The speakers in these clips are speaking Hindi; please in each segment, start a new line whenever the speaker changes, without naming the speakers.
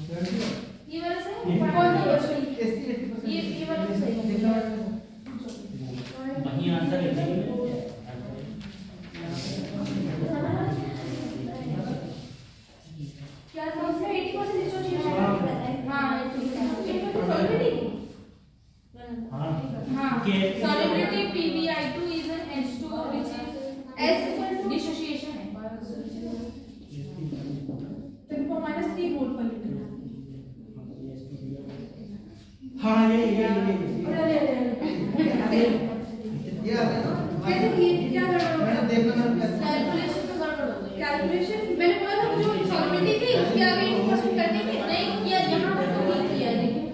ये वाला सही है कौन है ये वाला तो सही है
वही आंसर लिखेंगे
क्या था उसमें 80% डिसोसिएशन हां सॉलिबिलिटी हां solubility PbI2 is an H2 which is S dissociation है तो -3 मोल पर लीटर
हाँ ये
क्या गड़बड़ हो गया कैलकुलेशन तो गड़बड़ हो गई कैलकुलेशन मैंने बोला था जो सॉलिबिलिटी थी उसके आगे 80% करने के नहीं किया यहां पर तो नहीं किया देखिए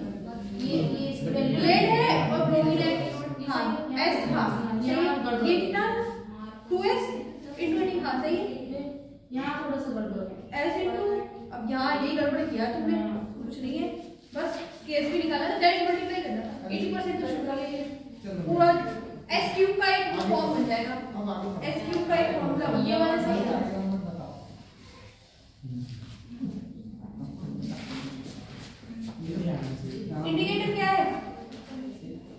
ये इसकी वैल्यू लेड है और ब्रोमीलाइट हां S हां ये कितना 2s * हां सही है यहां थोड़ा सा गड़बड़ हो गया S अब यहां ये गड़बड़ किया तुमने कुछ नहीं है बस केस भी निकाला था डायरेक्ट मल्टीप्लाई करना था 80% तो शुरू करेंगे पूरा s³ का एक फॉर्म बन जाएगा s³ का एक फॉर्मूला ये वाला सही है इंडिकेटर क्या है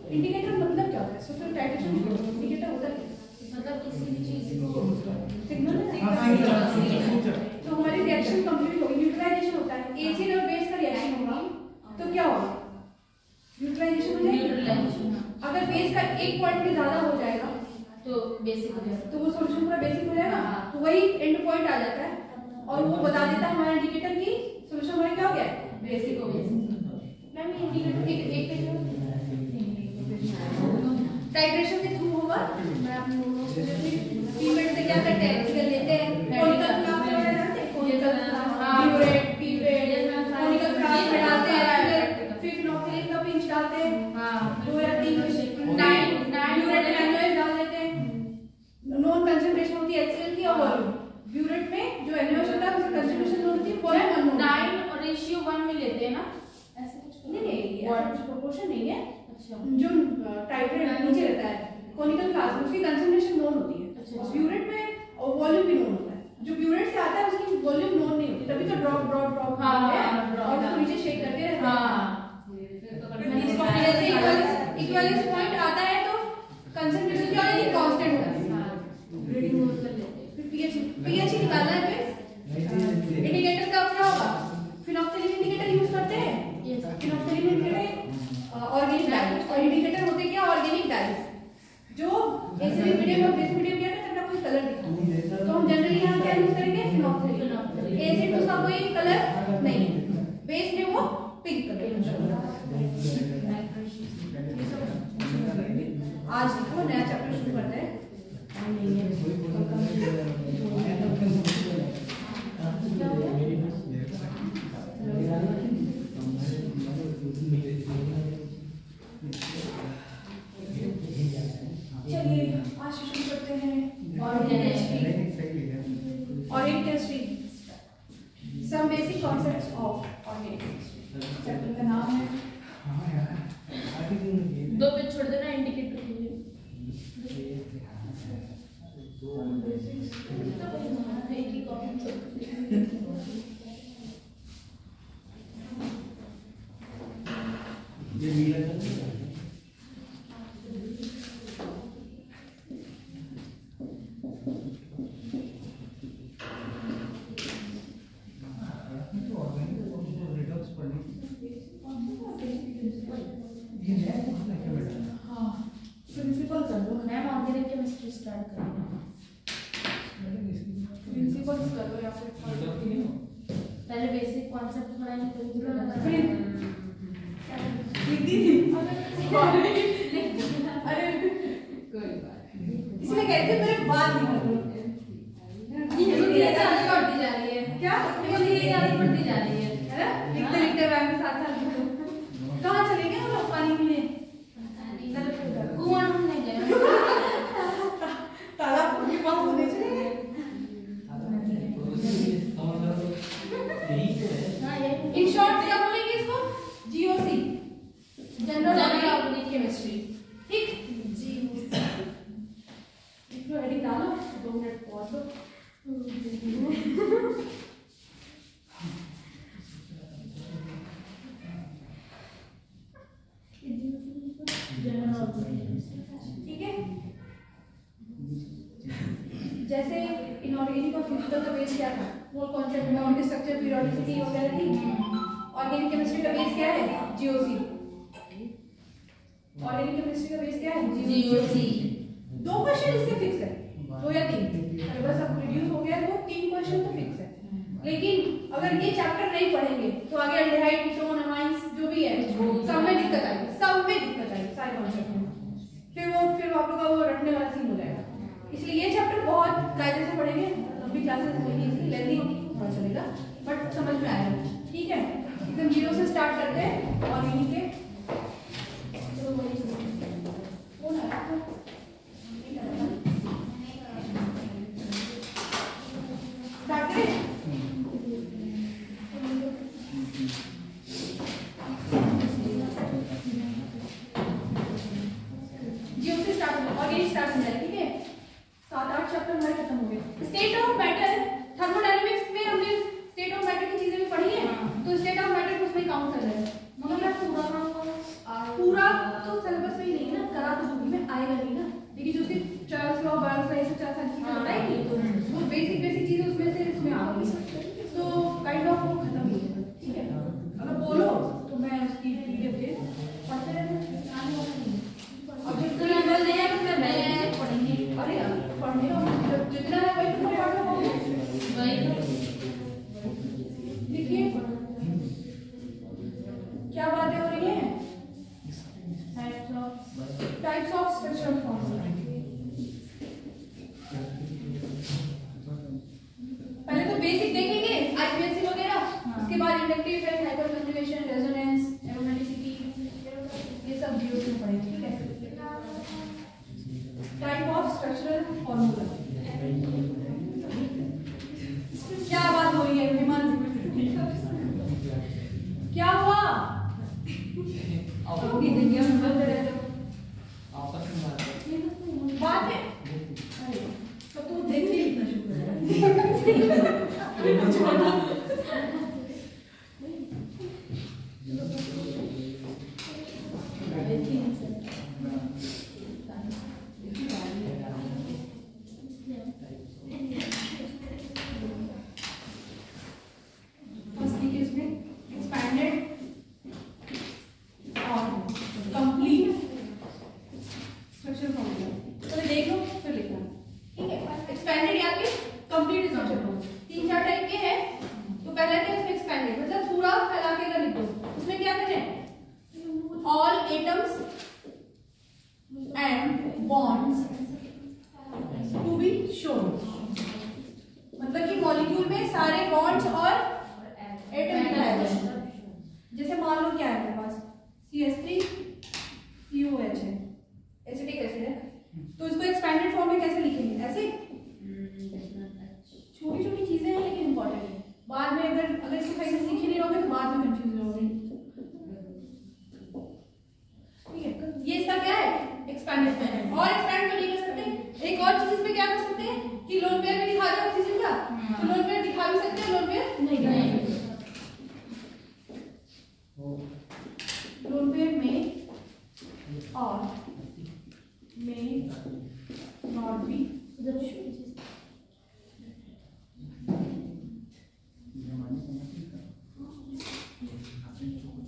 इंडिकेटर मतलब क्या होता है सोचो टाइट्रेशन इंडिकेटर होता है मतलब किसी भी चीज को सिग्नल तो हमारी रिएक्शन कंप्लीट होगी न्यूट्रलाइजेशन होता है एसिड और बेस का रिएक्शन होगा तो क्या होगा न्यूट्रलाइजेशन हो जाएगा अगर बेस का एक पॉइंट भी ज्यादा हो जाएगा तो बेसिक हो जाएगा तो वो सॉल्यूशन पूरा बेसिक हो जाएगा तो वही एंड पॉइंट आ जाता है और वो बता देता है हमारा इंडिकेटर की सॉल्यूशन हमारा क्या हो गया बेसिक हो गया मैम इंडिकेटर एक टाइट्रेशन के थ्रू होगा मैं आप लोगों को पीवेट से क्या करते हैं एक्सेल लेते हैं कोनिकल क्लास वगैरह जानते हैं conical class pivot conical class में डालते हैं फिर फिनोक्सिलिन का पिंच डालते हैं हां 2 या 3 9 यूरेट एनोएच डाल देते हैं नॉन कंसंट्रेशन होती है एक्सेल की और ब्यूरेट में जो एनोएच होता है उसकी कंसंट्रेशन होती है वॉल्यूम अननोन 9 और रेशियो 1 में लेते हैं ना ऐसे कुछ नहीं कुछ प्रोपोर्शन नहीं है अच्छा जो टाइट्रेट नीचे रहता है कोनिकल क्लास में उसकी कंसंट्रेशन नोन होती है अच्छा और ब्यूरेट में और वॉल्यूम भी नोन होता है जो ब्यूरेट से आता है उसकी वॉल्यूम नोन नहीं होती तभी तो ड्रॉप हां और उसको नीचे शेक करते रहते हैं हां इसको जैसे इक्विवेलेंस पॉइंट आता है तो कंसंट्रेशन क्या होती है कांस्टेंट होता है हां रीडिंग नोट कर लेते हैं फिर pH निकालना है फिर इंडिकेटर का क्या होगा फिनोक्सिलिन इंडिकेटर यूज करते हैं फिनोक्सिलिन इंडिकेटर ऑर्गेनिक डाइज और इंडिकेटर होते क्या ऑर्गेनिक डाइज जो एसिडिक मीडियम और बेस मीडियम क्या करता है कोई कलर दिखाता तो हम जनरली यहां क्या यूज करेंगे फिनोक्सिलिन एसिड में उसका कोई कलर नहीं है बेस में वो पिंक कलर आज देखो नया चैप्टर शुरू करते हैं चलिए आज शुरू करते हैं organic chemistry some basic concepts of organic chemistry chapter का नाम है दो पे छोड़ देना इंडिकेटर के लिए एक ही कॉपी
ये नीला
प्रिंसिपल कर दो मैम ऑर्गेनिक केमिस्ट्री स्टार्ट करेंगे प्रिंसिपल कर दो या फिर पहले बेसिक कॉन्सेप्ट पढ़ाएंगे अरे कोई बात इसमें कहते मेरे बात नहीं कर ये आदत बढ़ती जा रही है क्या ये आदत बढ़ती जा रही है ना लिखते लिखते मैम के साथ साथ कहाँ चले गए हम लोग पानी पीने कुआं ढूंढने गए तालाब के पास तो नहीं चले इन शॉर्ट क्या बोलेंगे इसको जीओसी जनरल ऑर्गेनिक केमिस्ट्री ठीक इसको हेडिंग डालो 2 मिनट पॉज दो बायोलॉजिकल का बेस क्या था, वो कॉन्सेप्ट में उनके स्ट्रक्चर पीरियोडिसिटी वगैरह थी। ऑर्गेनिक केमिस्ट्री का बेस क्या है, जीओसी। ऑर्गेनिक केमिस्ट्री का बेस क्या है, जीओसी। 2 क्वेश्चन इससे फिक्स है, 2 या 3, अगर बस अब रिड्यूस हो गया तो 3 क्वेश्चन तो फिक्स है। लेकिन अगर ये चैप्टर नहीं पढ़ेंगे तो आगे एल्डिहाइड, कीटोन, अमाइंस जो भी है सब में दिक्कत आएगी, सब में दिक्कत आएगी सारे कॉन्सेप्ट में। फिर आप लोग का वो रटने वाला सीन हो जाएगा। इसलिए ये चैप्टर बहुत कायदे से पढ़ेंगे, लंबी क्लासेस होगी, इसकी लेंथी होगी, पता चलेगा बट समझ में आएगा। ठीक है, एकदम जीरो से स्टार्ट करते हैं। और इन्हीं के स्टार्ट करें। स्टार्ट हो जाए, ठीक है। 7-8 चैप्टर हमारे खत्म हो गए। स्टेट ऑफ मैटर, थर्मोडायनामिक्स में हमने स्टेट ऑफ मैटर की चीजें भी पढ़ी है, तो स्टेट ऑफ मैटर को उसमें काउंट कर रहे हैं। मतलब पूरा तो सिलेबस में ही नहीं है ना, करा तो होगी में आएगा नहीं ना, लेकिन जो उसके चार्ल्स लॉ, बार्न्स लॉ, ऐसे 4 साल की बताएंगे तो वो बेसिक चीजें उसमें से इसमें आ गई, तो काइंड ऑफ वो खत्म ही है। ठीक है, अगर बोलो तो मैं उसकी पीडीएफ दे पढ़ते रहना, आने वाला नहीं। और जो लेवल नहीं है उसमें मैं पढ़ेंगे, अरे पढ़ने का जितना है वही तो पढ़ रहा हूं, वही देखिए क्या बातें हो रही हैं। टाइप्स ऑफ स्ट्रक्चरल फॉर्मूला, पहले तो बेसिक देखेंगे आईपीएससी वगैरह, उसके बाद inductive effect, hyper conjugation, resonance, aromaticity, ये सब जीओसी में पढ़ेंगे। ठीक है, टाइप ऑफ स्ट्रक्चरल फॉर्मूला, क्या बात हो रही है विमान, क्या हुआ आपकी दुनिया में बंद रहते हो आपस में बात है। अरे तो तू देख के इतना शुक्र है। मतलब कि मॉलिक्यूल में सारे बॉन्ड्स और एटम दिखाए गए। जैसे मान लो क्या है मेरे पास CH3 COH है, एसिटिक एसिड है, तो इसको एक्सपेंडेड फॉर्म में कैसे लिखेंगे, ऐसे। छोटी छोटी चीजें हैं लेकिन इंपॉर्टेंट है, बाद में अगर इसको सही से सीखे नहीं रहोगे तो बाद में कंफ्यूज रहोगे। ठीक है, ये इसका क्या है एक्सपेंडेड फॉर्म। और एक्सपेंड तो नहीं कर सकते, एक और चीज इसमें क्या कर सकते हैं कि लोन पेयर में दिखा रहे ऑक्सीजन का, तो लोन पेयर दिखा भी सकते हैं, लोन पेयर नहीं। लोन पेयर में और में नॉट बी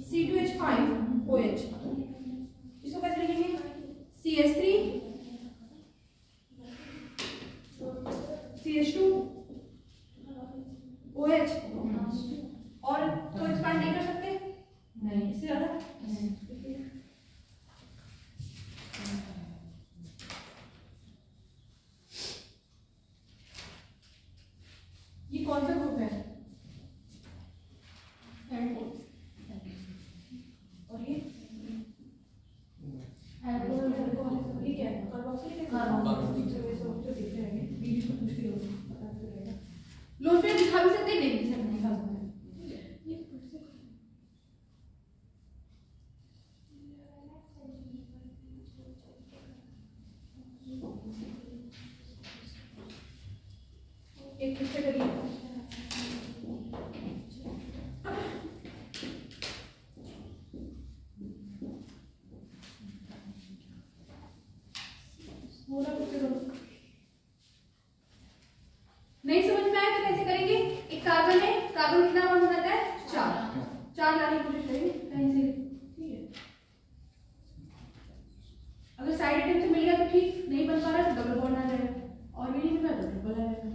C2H5OH, इसको कैसे लिखेंगे CH3 CH2 OH, और तो एक्सपेंड नहीं कर सकते, नहीं इससे ज्यादा। ये कौन सा ग्रुप है, और ये अल्कोहल, ये क्या है, कार्बोक्सिलिक एसिड। लोन पेयर दिखा भी सकते हैं, नहीं दिखा सकते। कार्बन कितना बॉन्ड बनाता है? 4 लाने की कोशिश करेंगे कहीं से, ठीक है। अगर साइड एटम से मिल गया तो ठीक, नहीं बन पा रहा तो डबल बॉन्ड आ जाएगा, और भी नहीं मिल रहा तो ट्रिपल आ जाएगा।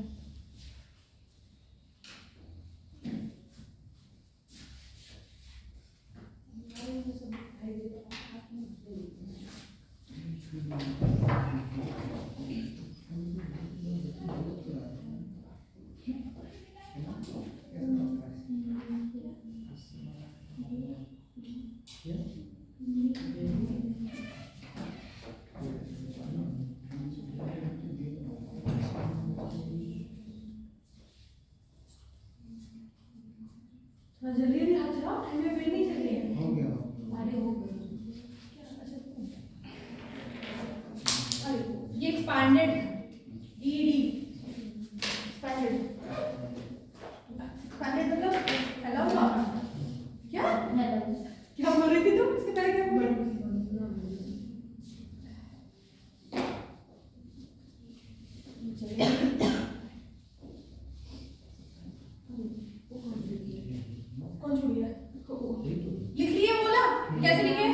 जल्दी जल्दी हाथ चलाओ, टाइम में वेट नहीं चल रही है।
हो गया।
अरे हो गया क्या? अच्छा अरे ये एक्सपैंडेड ईडी, एक्सपैंडेड मतलब फैला हुआ क्या? क्या बोल रही थी तुम? इसके पहले क्या बोल रही थी? कौन छूट गया? लिख लिए बोला कैसे लिखे?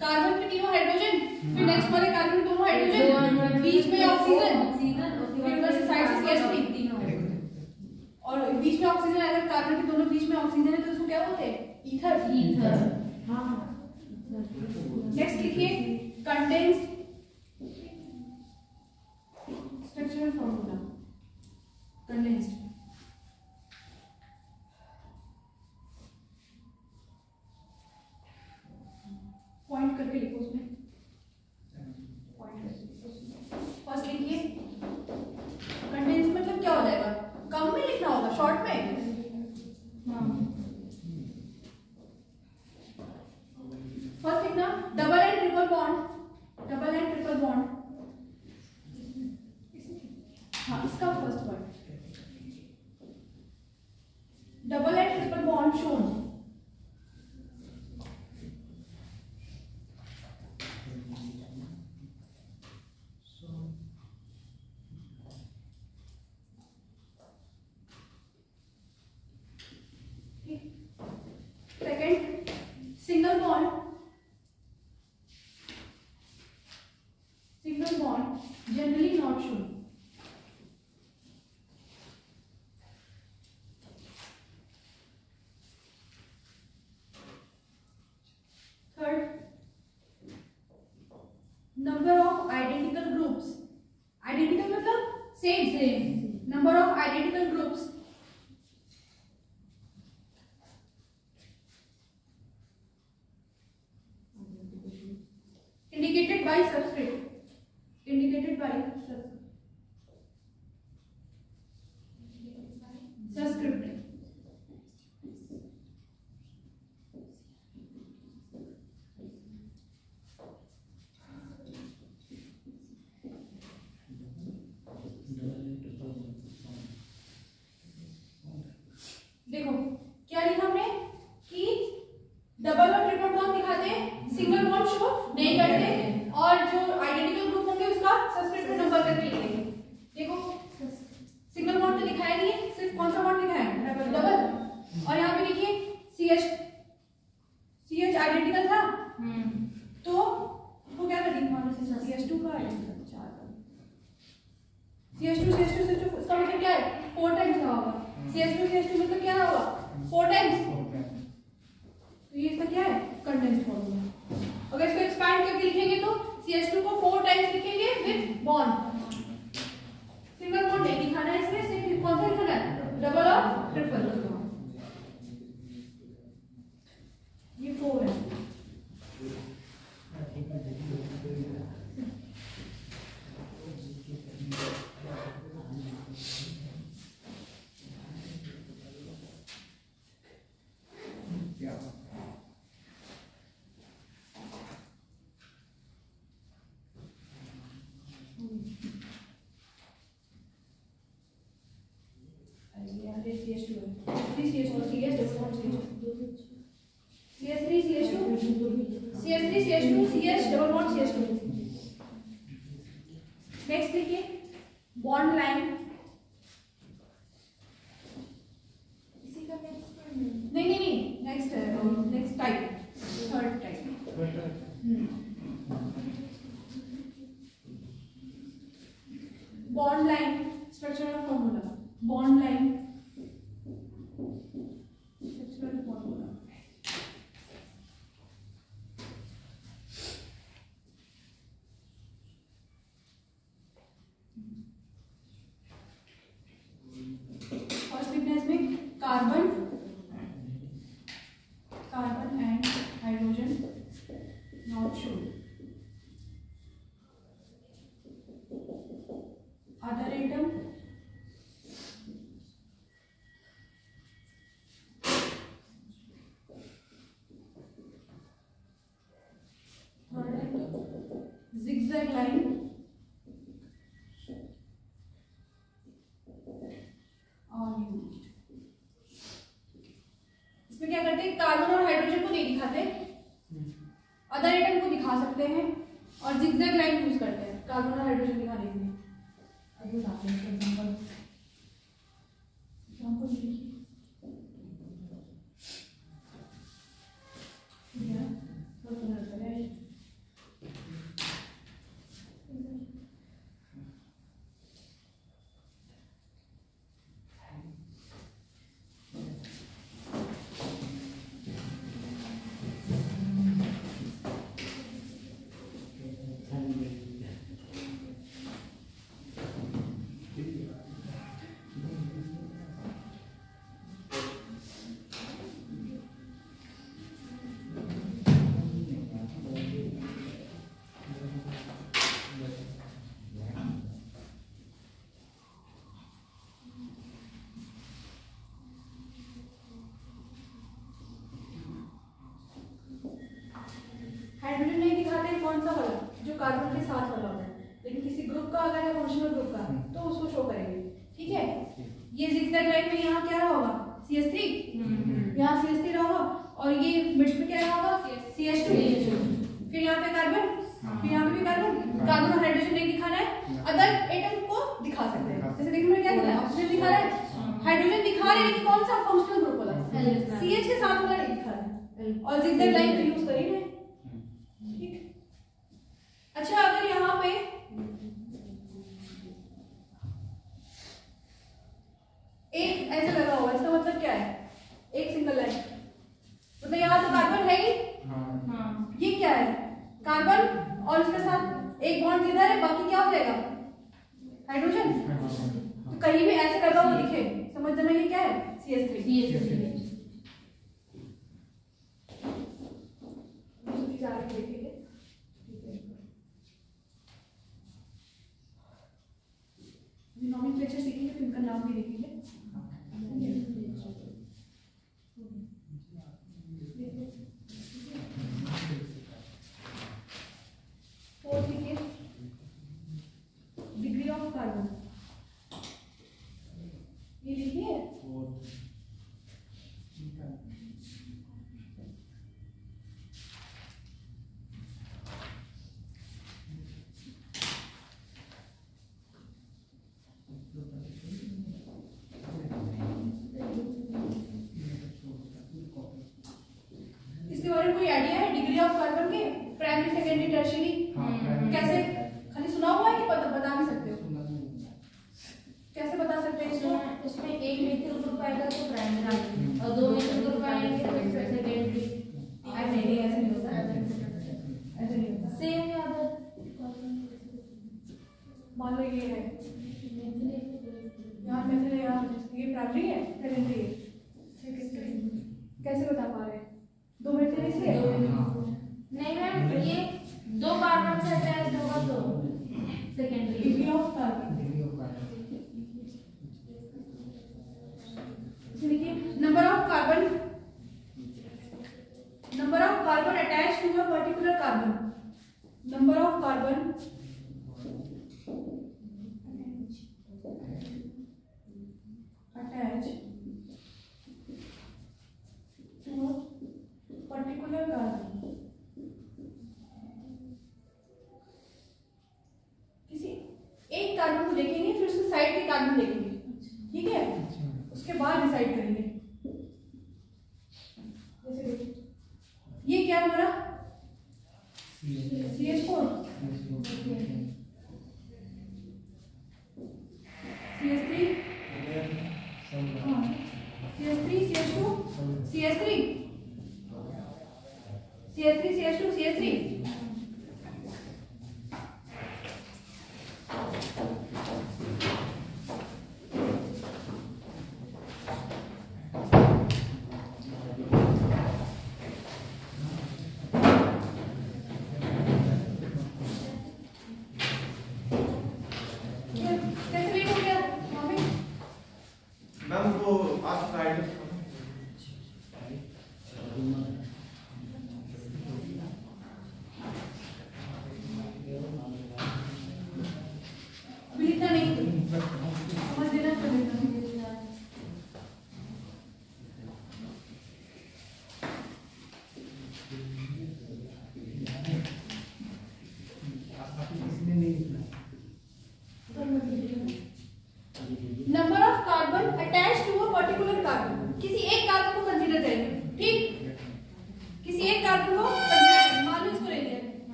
कार्बन पे तीनों हाइड्रोजन, फिर नेक्स्ट वाले कार्बन पे दोनों हाइड्रोजन, बीच में ऑक्सीजन, फिर ऊपर से साइड से CH3 तीनों, और बीच में ऑक्सीजन। अगर कार्बन के दोनों बीच में ऑक्सीजन है तो उसको क्या बोलते हैं? ईथर। हाँ। नेक्स्ट लिखिए condensed structural formula, condensed point करके लिखो उसमें, पॉइंट करके। फर्स्ट लिखिए कंडेंस मतलब क्या हो जाएगा? कम में लिखना होगा, शॉर्ट में। फर्स्ट लिखना double and triple bond, double and triple bond. हाँ इसका first word double and triple bond shown. Second single bond, single bond generally not shown. Third number of identical groups, identical मतलब same, number of identical groups indicated by subscript, indicated by subscript। देखो क्या लिखा हमने कि डबल और ट्रिपल बॉन्ड दिखाते हैं, सिंगल बॉन्ड शो नहीं करते, और जो आइडेंटिकल ग्रुप होंगे उसका सब्सक्रिप्ट में नंबर करके लिखेंगे। देखो सिंगल बॉन्ड तो दिखाया नहीं है, सिर्फ कौन सा बॉन्ड दिखाया है? डबल। और यहाँ पे देखिए CH आइडेंटिकल था, तो उसको क्या करेंगे? मान लो CH2 का आइडेंटिकल 4 CH2 इसका मतलब क्या है? 4 टाइम्स का होगा। CH2 मतलब क्या होगा? 4 टाइम्स। तो ये इसका क्या है? Condensed formula. अगर इसको एक्सपैंड करके लिखेंगे तो CH2 को 4 टाइम्स लिखेंगे विद बॉन्ड। सिंगल बॉन्ड नहीं दिखाना है इसमें, सिर्फ कौन सा लिखना है? डबल और ट्रिपल। ये 4 है। CH2 CH double bond CH2। Next लिखिए bond line, carbon and hydrogen not shown. Other atom zigzag line और इसमें क्या करते हैं, कार्बन और हाइड्रोजन को नहीं दिखाते, अदर एटम को दिखा सकते हैं और जिगजैग लाइन यूज करते हैं कार्बन और हाइड्रोजन दिखाने के लिए। अब बताते हैं एग्जांपल देखिए, हाइड्रोजन नहीं दिखाते हैं, कौन सा वाला, जो कार्बन के साथ वाला होता है, लेकिन किसी ग्रुप का अगर है फंक्शनल ग्रुप का तो उसको शो करेंगे। ठीक है, ये जिगजैग लाइन में यहाँ क्या रहा होगा, CH3, यहाँ CH3 रहा होगा और ये मिड में क्या रहा होगा, CH2, फिर यहाँ पे कार्बन, फिर यहाँ पे भी कार्बन। कार्बन और हाइड्रोजन नहीं दिखाना है, अदर एटम को दिखा सकते हैं। जैसे देखिए मैंने क्या दिखाया, ऑक्सीजन दिखा रहा है, हाइड्रोजन दिखा रहे हैं, लेकिन कौन सा फंक्शनल ग्रुप वाला, CH के साथ वाला नहीं दिखा रहा है, और जिगजैग लाइन तो यूज करी है। अच्छा, अगर यहाँ पे एक ऐसे लगा हुआ है, इसका मतलब क्या है, एक सिंगल लाइन, मतलब यहाँ तो कार्बन है ही, ये क्या है, कार्बन और इसके साथ एक बॉन्ड किधर है, बाकी क्या हो जाएगा, हाइड्रोजन। तो कहीं भी ऐसे लगा हुआ दिखे, समझ जाना ये क्या है, CH3। नॉमेनक्लेचर सीखेंगे तो इनका नाम भी देखेंगे। फोर्थ लिखिए, डिग्री ऑफ कार्बन, ये लिखिए। इसके बारे में कोई आइडिया है, डिग्री ऑफ कार्बन के, प्राइमरी सेकेंडरी टर्शियरी, कैसे, खाली सुना हुआ है कि बता भी सकते हो, कैसे बता सकते हैं इसको?
उसमें एक मिथिल ग्रुप आएगा तो प्राइमरी और दो मिथिल ग्रुप आएंगे तो सेकेंडरी।
ऐसे नहीं होता, ऐसे नहीं होता,
सेम याद है।
मान लो ये है, यहाँ मिथिल है, यहाँ ये प्राइमरी है, सेकेंडरी है, कैसे बता पा रहे हैं, दो मिथिल इसलिए
नहीं मैम, ये दो कार्बन से अटैच होगा तो सेकेंडरी।
डिग्री ऑफ कार्बन, देखिए number of carbon attach to a particular carbon, number of carbon attach to a particular carbon, किसी एक कार्बन को देखेंगे, फिर उसके साइड के कार्बन देखेंगे, ठीक है, उसके बाद डिसाइड करेंगे। जैसे देखिए ये क्या है हमारा, CH4, CH3, CH3, CH2, CH3, CH3, CH2, CH3,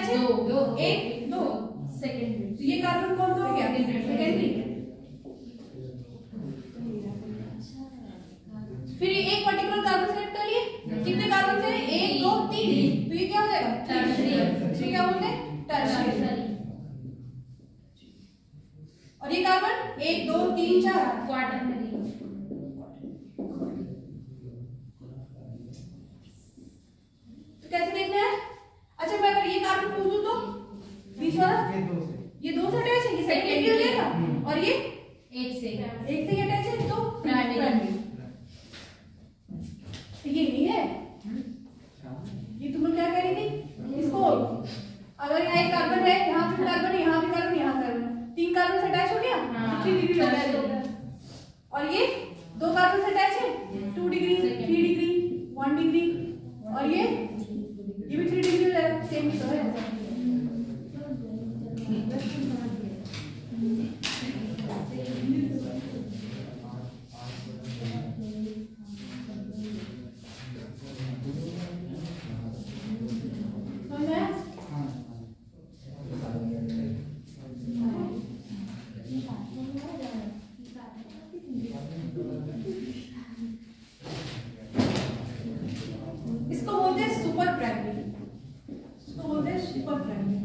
attach है?
दो।
एक दो
सेकेंडरी।
तो ये कार्बन कौन सा हो गया? सेकेंडरी। फिर एक पर्टिकुलर कार्बन सेलेक्ट कर लिए, कितने कार्बन से? 1 2 3, तो ये क्या हो जाएगा? टर्शियरी। क्या बोलते हैं? टर्शियरी। और ये कार्बन 1 2 3 4
क्वाटरनरी।
तो कैसे देखना है? अच्छा मैं अगर ये कार्बन पूछ दूं तो बीच वाला ये दो से अटैच है, ये सेकेंडरी हो जाएगा, और ये
एक से
अटैच है तो प्राइमरी। ये नहीं है, ये तुम लोग क्या कह रही थी? इसको अगर यहाँ एक कार्बन है, यहाँ भी कार्बन है, यहाँ भी कार्बन, यहाँ कार्बन, 3 कार्बन से अटैच हो गया, 3 डिग्री अटैच हो गया। और ये 2 कार्बन से अटैच है, 2 डिग्री 3 डिग्री 1 डिग्री, और ये भी 3 डिग्री हो जाएगा। सेम तो है। इसको बोलते हैं सुपर प्राइमरी, इसको बोलते हैं सुपर प्राइमरी।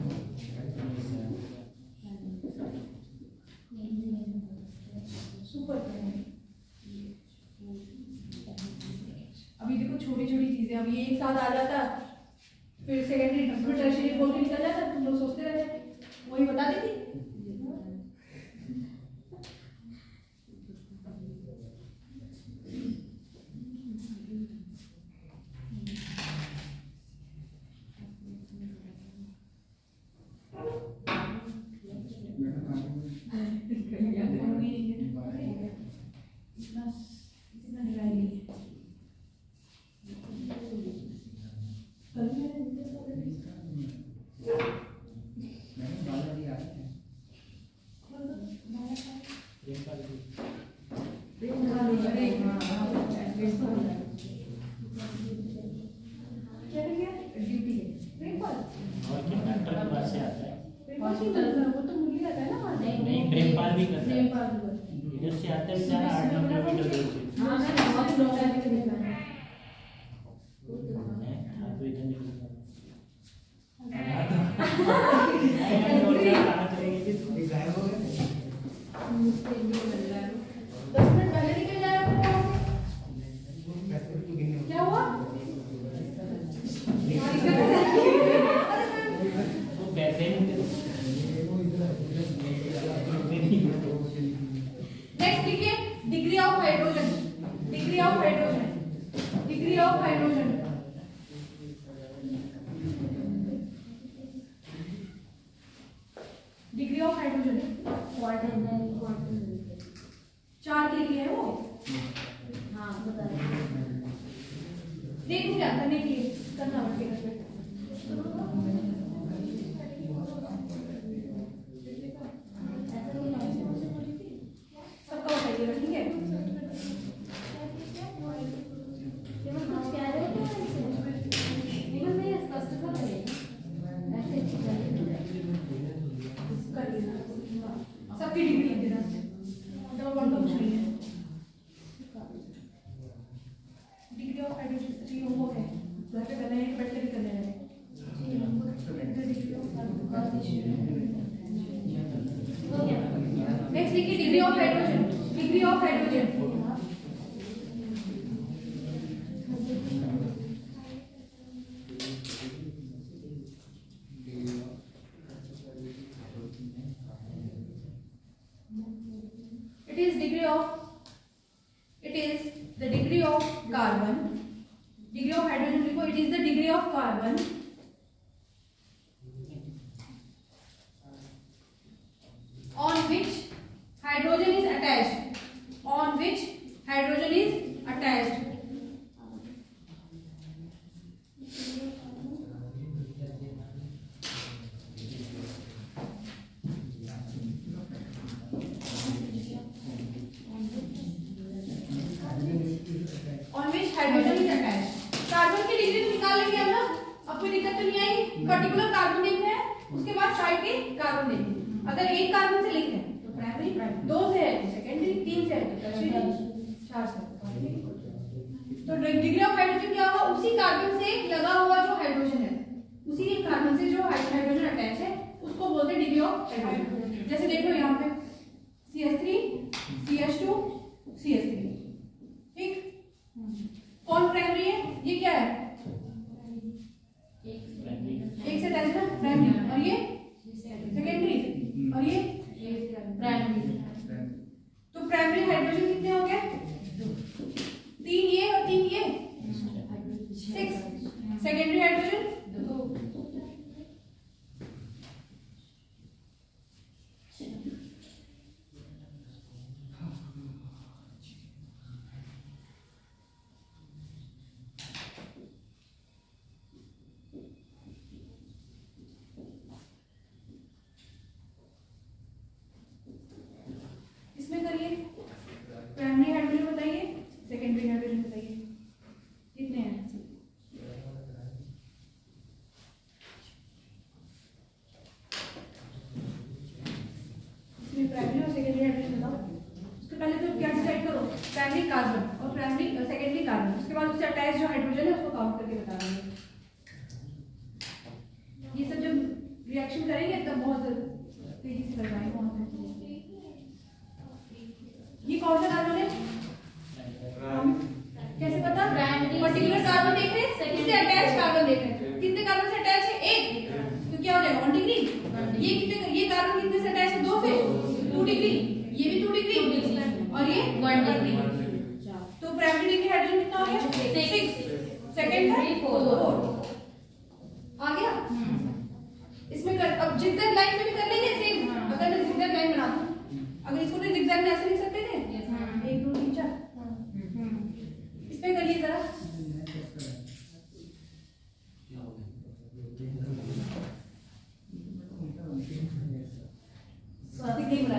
Super primary. अभी देखो छोटी छोटी चीजें, अभी एक साथ आ जाता, फिर सेकेंडरी फिर टर्शियरी बोल के निकल जाता, तुम लोग सोचते रह जाते, वही बता देती।
इधर से आता है बेचारा 8-9 किलोमीटर दूर से।
हाँ मैं बहुत लोग है तो इधर
निकलता गायब हो गए।
10 मिनट पहले निकल जाएगा। क्या हुआ?
वो पैसे नहीं
नेक्स्ट लिखिए degree of hydrogen. Degree of hydrogen, degree of hydrogen. Degree of hydrogen
quaternary
4 के लिए है वो।
हाँ बता
देखो क्या करने के लिए करना पड़ेगा फिर। सबका बताइएगा ठीक है। सबकी डिग्री लिख देना, डबल वन कुछ नहीं है। डिग्री ऑफ हाइड्रोजन ये होमवर्क है, घर पे करना है, बैठ के भी करना है। नेक्स्ट लिखिए degree of hydrogen. Degree of hydrogen it is the degree of carbon. Degree of hydrogen लिखो, it is the degree of carbon on which hydrogen is attached. On which hydrogen is attached. On which hydrogen is attached. Carbon की डिग्री निकाल लेंगे हम ना, अब कोई दिक्कत तो नहीं आएगी। पर्टिकुलर कार्बन देखना है, साइड के कार्बन देंगे। अगर एक कार्बन से लिंक है तो प्राइमरी, दो से है तो सेकेंडरी, तीन से है तो टर्शियरी, चार से तो डिग्री ऑफ हाइड्रोजन क्या होगा, उसी कार्बन से लगा हुआ जो हाइड्रोजन है, उसी कार्बन से जो हाइड्रोजन अटैच है उसको बोलते हैं डिग्री ऑफ हाइड्रोजन। जैसे देख लो यहाँ पे CH3 CH2 CH3, ठीक। कौन प्राइमरी है, ये क्या है, एक से अटैच है प्राइमरी, और ये सेकेंडरी, और ये प्राइमरी। तो प्राइमरी हाइड्रोजन कितने हो गए, 3 ये और 3 ये, 6। Secondary hydrogen 2। इसमें करिए प्राइमरी हाइड्रोजन बताइए, सेकेंडरी हाइड्रोजन बताइए कितने हैं। इसमें प्राइमरी और सेकेंडरी हाइड्रोजन बताओ। उसके पहले तो क्या डिसाइड करो, प्राइमरी कार्बन और प्राइमरी सेकेंडरी कार्बन, उसके बाद उससे अटैच जो हाइड्रोजन है उसको काउंट करके बता देंगे। ये सब जब रिएक्शन करेंगे तब बहुत तेजी से करवाएंगे। ये कौन सा कार्बन है, कैसे पता, पर्टिकुलर कार्बन देख रहे हैं, इससे अटैच कार्बन देख रहे हैं, कितने कार्बन से अटैच है, एक, तो क्या हो जाएगा 1 डिग्री। ये कितने, ये कार्बन कितने से अटैच है, 2 से, 2 डिग्री, ये भी 2 डिग्री, और ये 1 डिग्री। तो प्राइमरी डिग्री हाइड्रोजन कितना हो गया, 6, सेकेंडरी 4। आ गया। इसमें कर, अब जिगजैग लाइन में भी कर लेंगे सेम। अगर मैं जिगजैग लाइन बना दूं, अगर इसको तो जिगजैग में ऐसे लिख सकते थे, 1 2 3 4। इसमें करिए जरा, स्वाति नहीं बना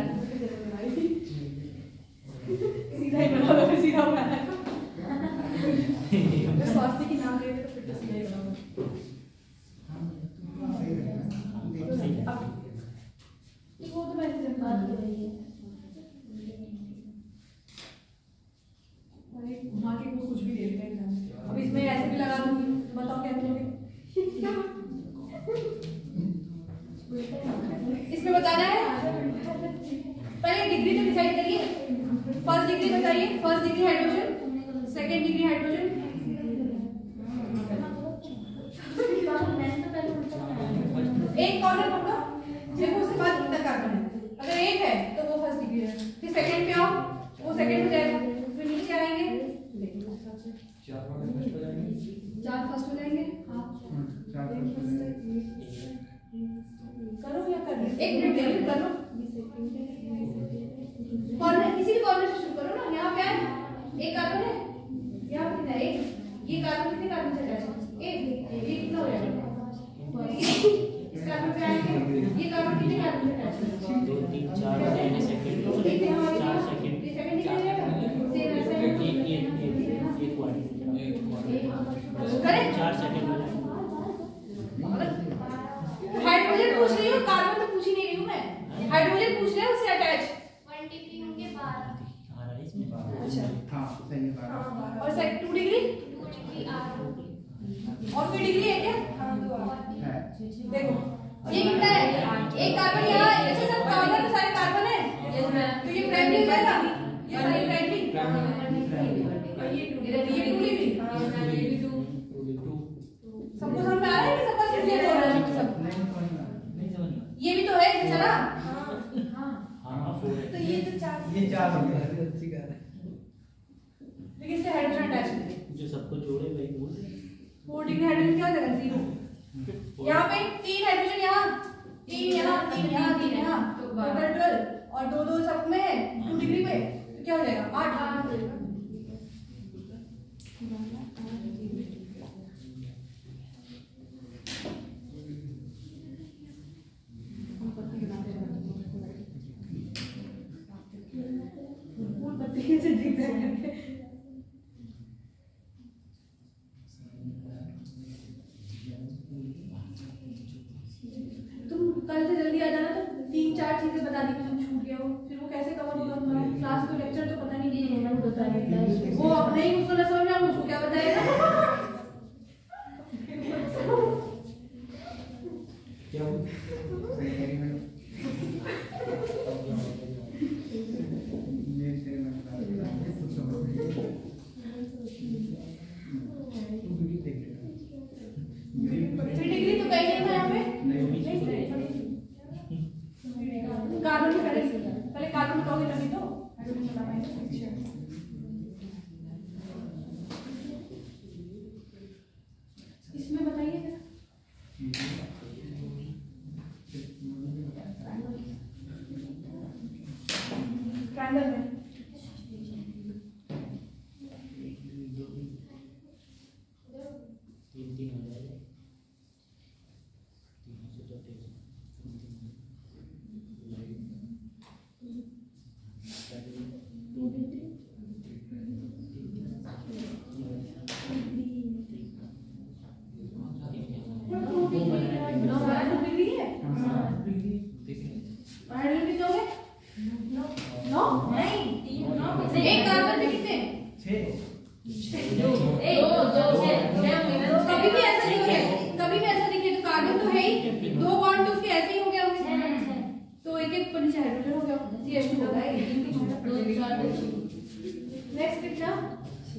सीधा ही बना दो, सीधा बनाना है। स्वास्थ्य की नाम ले तो फिर तो सीधा ही बनाओ। वो तो वैसे जब बात हो रही है, अरे घुमा के कुछ भी दे देगा एग्जाम। अब इसमें ऐसे भी लगा दूंगी, बताओ क्या करोगे। इसमें बताना है, पहले डिग्री तो डिसाइड करिए। फर्स्ट डिग्री बताइए, first degree hydrogen, second degree hydrogen. एक कॉर्नर पकड़ो, देखो उसके बाद कितना कार्बन है। अगर एक है तो वो फर्स्ट डिग्री है, फिर सेकंड पे आओ, वो सेकंड हो जाएगा, फिर नीचे आएंगे 4 फर्स्ट हो जाएंगे। करो या कर, 1 मिनट देर करो, कॉर्नर किसी भी कॉर्नर से शुरू करो ना। यहाँ पे आए, एक कार्बन है, यहाँ कितना है, एक। ये कार्बन कितने कार्बन से अटैच है, एक, ये कितना हो जाएगा, इस कार्बन पे आएंगे, ये कार्बन कितने कार्बन से अटैच है,
2 3 4 सेकंड, 4 सेकंड,
ये सेकंड डिग्री है, सेम ऐसे
एक क्वार्टर
करेक्ट।
4 सेकंड में
हाइड्रोजन पूछ रही हूँ, कार्बन तो पूछ ही नहीं रही हूँ मैं। हाइड्रोजन पूछ रहे हैं उससे अटैच
1 डिग्री होंगे 12।
आ रहा है इसमें।
अच्छा,
हाँ सही है।
और 2 डिग्री
2 डिग्री 8।
और कोई डिग्री है क्या,
है।
देखो ये कितना है, एक कार्बन यहाँ, अच्छा सब कार्बन सारे कार्बन है, तो ये प्राइमरी हो जाएगा, ये सारी प्राइमरी, ये 2 डिग्री, ये भी 2। सबको समझ में आ रहा है कि सबका क्लियर हो रहा है सब,
नहीं समझ में।
ये भी तो है चला।
हाँ 4
तो ये तो 4,
ये 4 हो गया, अच्छी बात है।
लेकिन इससे हाइड्रोजन अटैच है,
जो सबको जोड़े वही बोल।
4 डिग्री हाइड्रोजन क्या हो जाएगा, 0। यहाँ पे 3 हाइड्रोजन, यहाँ 3 यहाँ, 3 यहाँ, 3 यहाँ, टोटल 12, और 2 2 सब में है 2 डिग्री पे, तो क्या हो जाएगा 8। तुम कल से 3-4 चीजें बता दी कुछ छूट गया हो, फिर वो कैसे कवर होगा तुम्हारा? क्लास तो लेक्चर तो पता नहीं है, मैंने बता दिया वो नहीं, उसको ना समझ में आया, मुझको क्या बताएगा?
क्या सही कह रही मैडम? ये से मैं बता रहा हूं, कुछ समझ नहीं तू वीडियो देख रहा है।
3 डिग्री तो कहीं नहीं था यहाँ पे। कार्बन में पहले कार्बन बताओगे तभी तो हाइड्रोजन बता पाएंगे। इसमें बताइए जरा। ट्रायंगल में
तीन हो जाएगा, 3 से 34
एक कार्बन में कितने? कभी भी ऐसा नहीं हो गया, कभी भी ऐसा देखिए तो कार्बन तो है ही, 2 बॉन्ड तो उसके ऐसे ही हो गया होंगे, तो एक पर नीचे हाइड्रोजन हो गया, CH2 हो गया। नेक्स्ट कितना?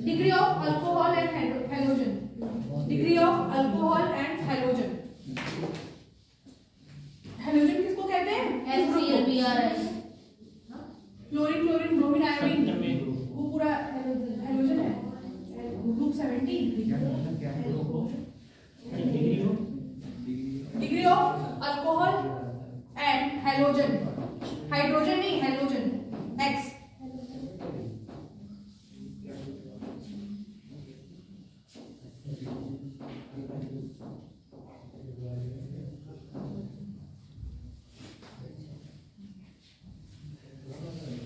Degree of alcohol and halogen, degree of alcohol and halogen. Halogen किसको कहते हैं? क्लोरीन, क्लोरीन, ब्रोमीन, आयोडीन, वो पूरा हैलोजन है। ग्रुप 17
क्या है?
Degree of alcohol and halogen, hydrogen नहीं halogen, X।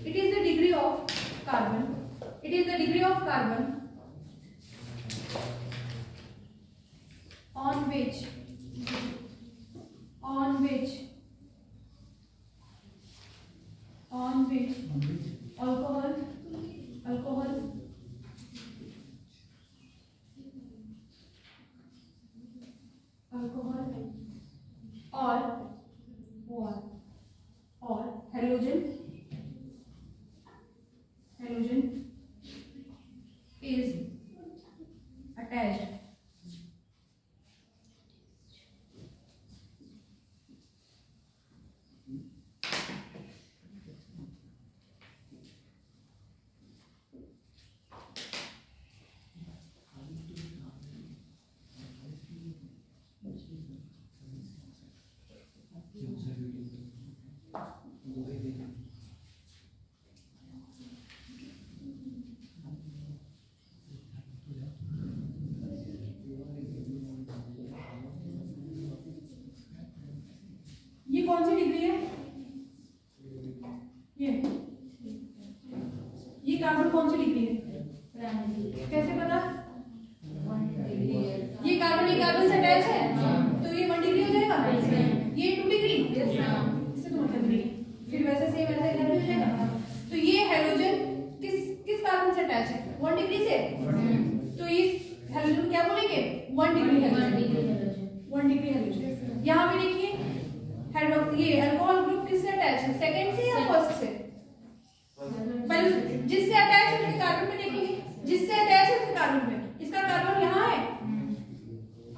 It is the degree of carbon. It is the degree of carbon on which alcohol or halogen is attached. ये कौन सी डिग्री है? ये कार्बन कौन सी डिग्री है? कैसे पता? ये कार्बन से अटैच है तो ये 1 डिग्री हो जाएगा, ये 2 डिग्री, इससे तो मतलब नहीं, फिर वैसे सेम ऐसे इधर हो जाएगा। तो ये हैलोजन किस कार्बन से अटैच है? 1 डिग्री से, तो इस हैलोजन क्या बोलेंगे? 1 डिग्री हैलोजन, 1 डिग्री हैलोजन। यहाँ पे देखिए ये अल्कोहल ग्रुप किससे अटैच है? सेकंड से या फर्स्ट से? पहले जिससे अटैच है उसके कार्बन पे देखेंगे, जिससे अटैच है उसके कार्बन पे। इसका कार्बन यहाँ है,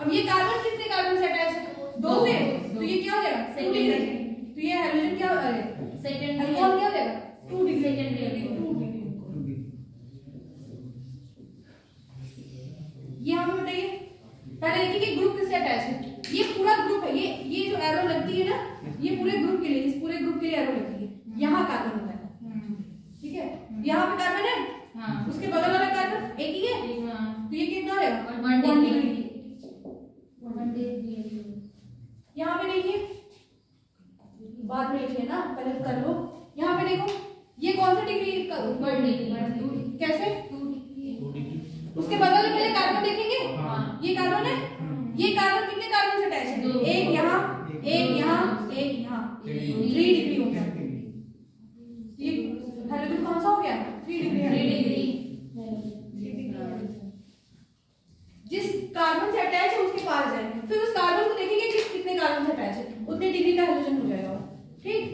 अब ये कार्बन कितने कार्बन से अटैच है? 2 से, तो ये क्या हो जाएगा? 2 डिग्री। तो ये हैलोजन क्या सेकंड, अल्कोहल क्या हो जाएगा? 2 डिग्री, सेकंड। ये हमें बताइए, पहले देखिए कि ग्रुप किससे अटैच है। ये पूरा ग्रुप है, ये जो एरो लगती है ना, ये पूरे ग्रुप के लिए, इस पूरे ग्रुप के लिए एरो लगती है। यहाँ कार्बन होता है, ठीक है, यहाँ पे कार्बन है, उसके बगल वाला कार्बन एक ही है, तो ये कितना रहेगा? 1 डिग्री। यहाँ पे देखिए, बाद में लिखिए ना, पहले कर लो। यहाँ पे देखो, ये कौन सा डिग्री? 1 डिग्री। कैसे?
2 डिग्री।
उसके बगल में पहले कार्बन देखेंगे, ये कार्बन है, ये कार्बन कितने कार्बन से अटैच है? एक यहाँ, एक यहाँ, एक यहाँ, 3 डिग्री हो कार्बन से अटैच है उसके पास जाएंगे, फिर उस कार्बन को देखेंगे कि कितने कार्बन से अटैच है, उतने डिग्री का हाइड्रोजन हो जाएगा। ठीक,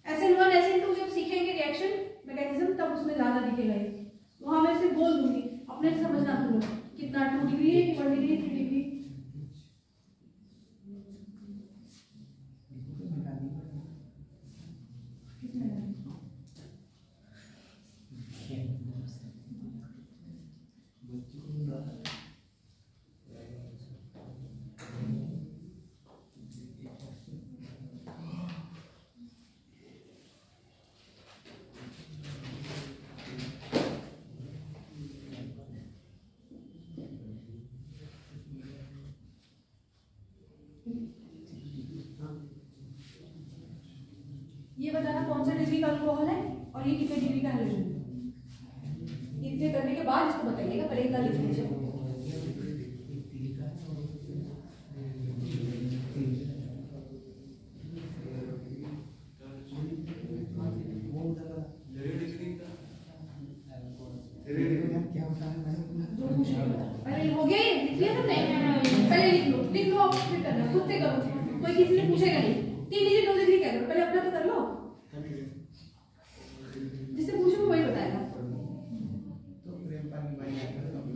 SN1 SN2 जब सीखेंगे रिएक्शन मैकेनिज्म तब उसमें ज्यादा दिखेगा ये। वहां मैं सिर्फ बोल दूंगी, अपने से समझना तुम लोग कितना 2 डिग्री है कि 1 डिग्री 3 डिग्री। ये बताना कौन सा डिग्री का अल्कोहल है और ये कितने डिग्री का हाइड्रोजन। इतने करने के बाद इसको बताइएगा, पहले इतना लिख लीजिए।
क्या होता है मैडम?
पहले हो गया ये, लिख लिया तुमने? पहले लिख लो आप, फिर करना, खुद से करो, कोई किसी ने पूछेगा नहीं। 3 डिजिट 2 डिग्री क्या करो, पहले अपना तो कर लो, जिससे पूछो वही बताएगा।
तो प्रेम पानी भाई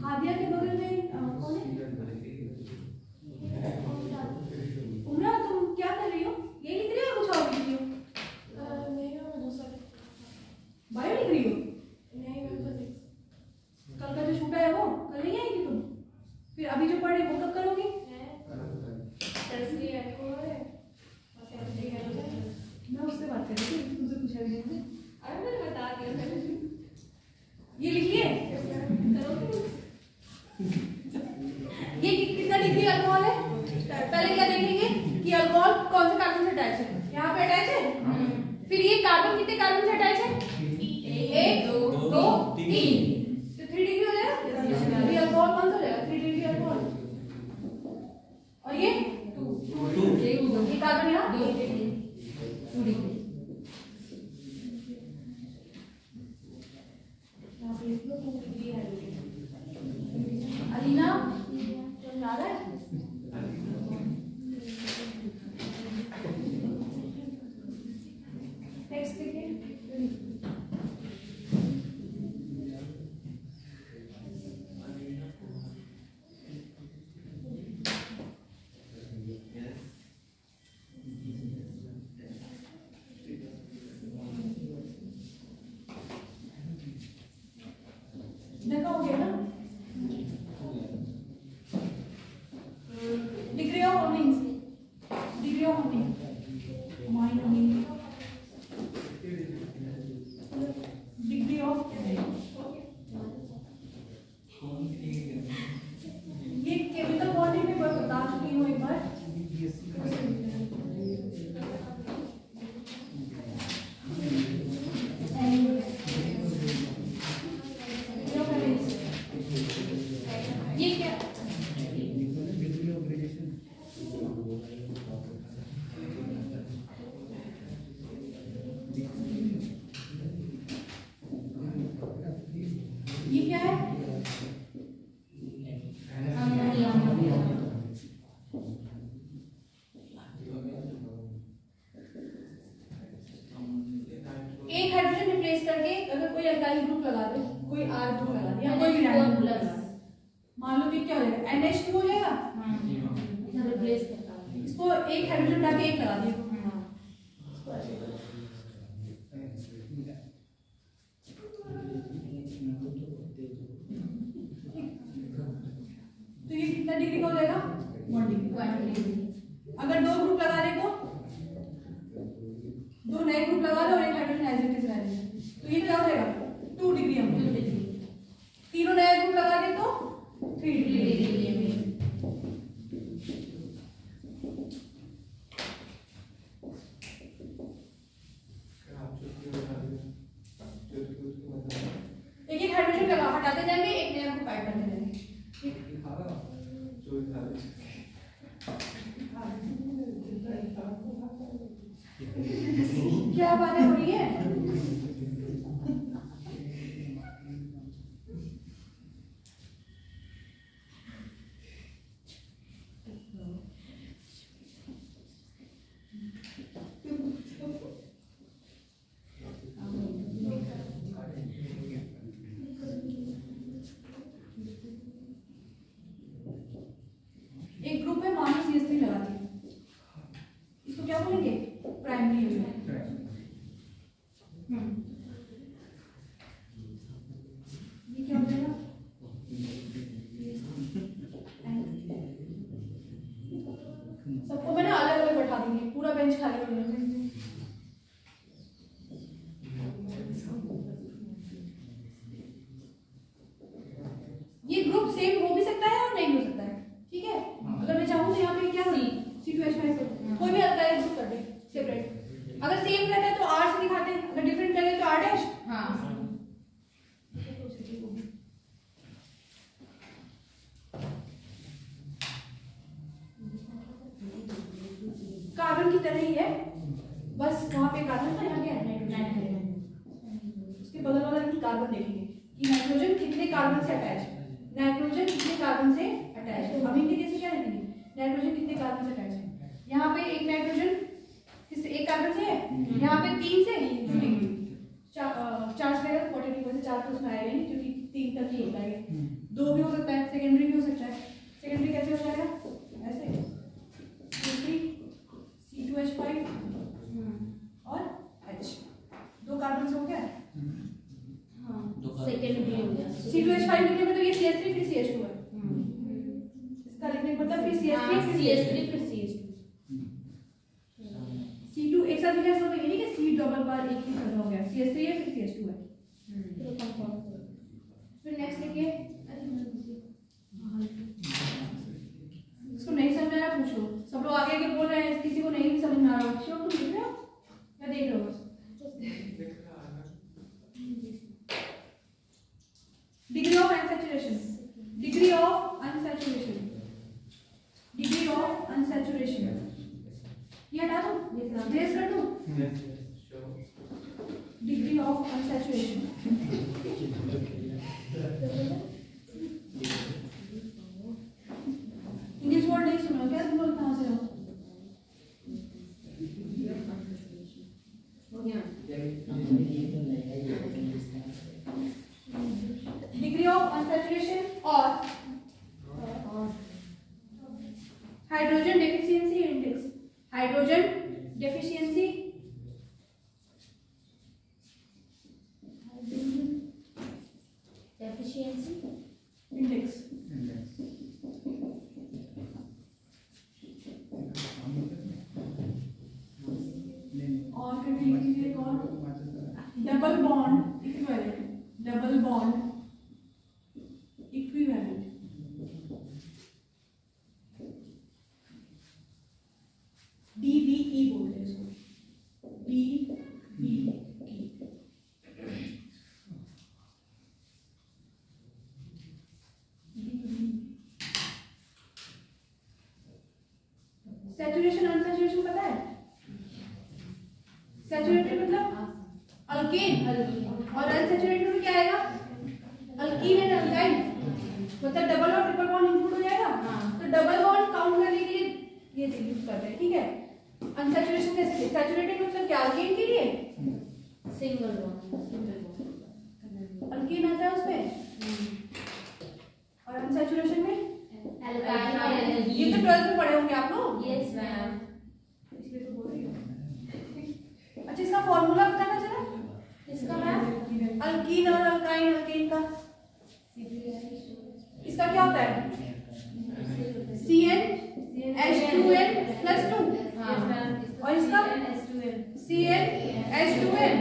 हादिया के बगल में कौन है? उमरा, तुम क्या कर रही हो? ये लिख रही हो कुछ और लिख रही हो? बायो लिख रही हो? कल का जो छूटा है वो कल नहीं आएगी तुम? फिर अभी जो पढ़ रही वो कब करोगी? मैं उससे बात कर रही थी, तुमसे पूछा भी नहीं। अरे मैंने बता दिया मैंने। ये लिखिए, ये कितना डिग्री अल्कोहल है? पहले क्या देखेंगे कि अल्कोहल कौन से कार्बन से अटैच है। यहाँ पे अटैच है, फिर ये कार्बन कितने कार्बन से अटैच है? 1 2 3, तो 3 डिग्री हो जाएगा। ये अल्कोहल कौन सा हो जाएगा? 3 डिग्री अल्कोहल। और ये 2, ये कार्बन यहाँ 2 डिग्री। अलीना तुम याद है? टेक्स्ट देखिए। देखा हो गया ना? Degree of humming, degree of humming, mind humming, degree of. ये केमिकल बॉन्डिंग में बता चुकी हूँ एक बार। ये क्या? ये क्या है? एक हाइड्रोजन रिप्लेस करके अगर कोई अल्काइल ग्रुप लगा दे, कोई R ग्रुप लगा दे या कोई भी रैंडम ग्रुप लगा दे, मान लो कि क्या हो जाएगा? NH2 हो जाएगा।
रिप्लेस करता है।
इसको एक हाइड्रोजन डाल के एक लगा दिया। तो ये कितना डिग्री का हो जाएगा? 1 डिग्री। अगर 2 ग्रुप लगा दे तो 2 नए ग्रुप लगा दो और एक हाइड्रोजन एज इट इज रह जाए, तो ये क्या हो जाएगा? 2 डिग्री। हम 2 डिग्री। तीनों नए ग्रुप लगा दे तो 3 डिग्री। एक एक हाइड्रोजन लगा हटाते जाएंगे, एक नया ग्रुप ऐड करते जाएंगे। क्या बातें हो रही है? कार्बन की तरह ही है, बस वहाँ पे कार्बन था, यहाँ क्या है नाइट्रोजन। उसके बगल वाला कार्बन देखेंगे कि नाइट्रोजन कितने कार्बन से अटैच है, नाइट्रोजन कितने कार्बन से अटैच है। हम इनके जैसे क्या लिखेंगे, नाइट्रोजन कितने कार्बन से अटैच है। यहाँ पे एक नाइट्रोजन किस एक कार्बन से है, यहाँ पे 3 से चार्ज लेवल 42 में से 4 तो उसमें आएगा नहीं क्योंकि 3 तक ही होता है, 2 भी हो सकता है, सेकेंडरी भी हो सकता है। सेकेंडरी कैसे हो जाएगा, ऐसे C2H5 और H, 2 कार्बन से हो गया।
सेकेंडरी हो गया।
C2H5 लिखने में तो ये CH3 फिर CH2 है, इसका लिखने का मतलब फिर CH3 फिर
CH3 फिर CH2।
C2 एक साथ लिखा है, ये नहीं कि C डबल बार एक ही खत्म हो गया, CH3 है फिर CH2 है। फिर नेक्स्ट लिखिए, इसको नहीं समझ आ रहा पूछो, सब लोग आगे आगे बोल रहे हैं, किसी को नहीं समझ में आ रहा, शिव तुम लिख रहे हो या देख रहे हो बस। Degree of unsaturation, degree of unsaturation, degree of unsaturation, ये हटा दो, रिप्लेस कर दो, degree of unsaturation. English word नहीं सुना क्या तुम लोग, कहाँ से हो? डिग्री ऑफ अनसैचुरेशन और hydrogen deficiency index, hydrogen deficiency index. और फिर लिखिए कौन, double bond equivalent, double bond equivalent, DBE बोलते हैं इसको, DBE। सैचुरेशन अनसैचुरेशन पता है, सैचुरेटेड मतलब अल्केन और अनसैचुरेटेड में क्या आएगा, अल्कीन एंड अल्काइन, मतलब डबल और ट्रिपल बॉन्ड इंक्लूड हो जाएगा। तो डबल बॉन्ड काउंट करने के लिए ये यूज करते हैं, ठीक है। अनसैचुरेशन कैसे, सैचुरेटेड मतलब क्या, अल्केन के लिए
सिंगल बॉन्ड,
अल्कीन आता है उसमें, और अनसैचुरेशन में
अल्काइन।
ये तो 12th में पढ़े होंगे आप लोग।
यस मैम,
इसलिए तो बोल रही हूँ। अच्छा इसका फॉर्मूला बताना जरा,
इसका मैम
अल्कीन और अल्काइन, अल्केन का इसका क्या होता है, CnH2n + 2, और इसका CnH2n,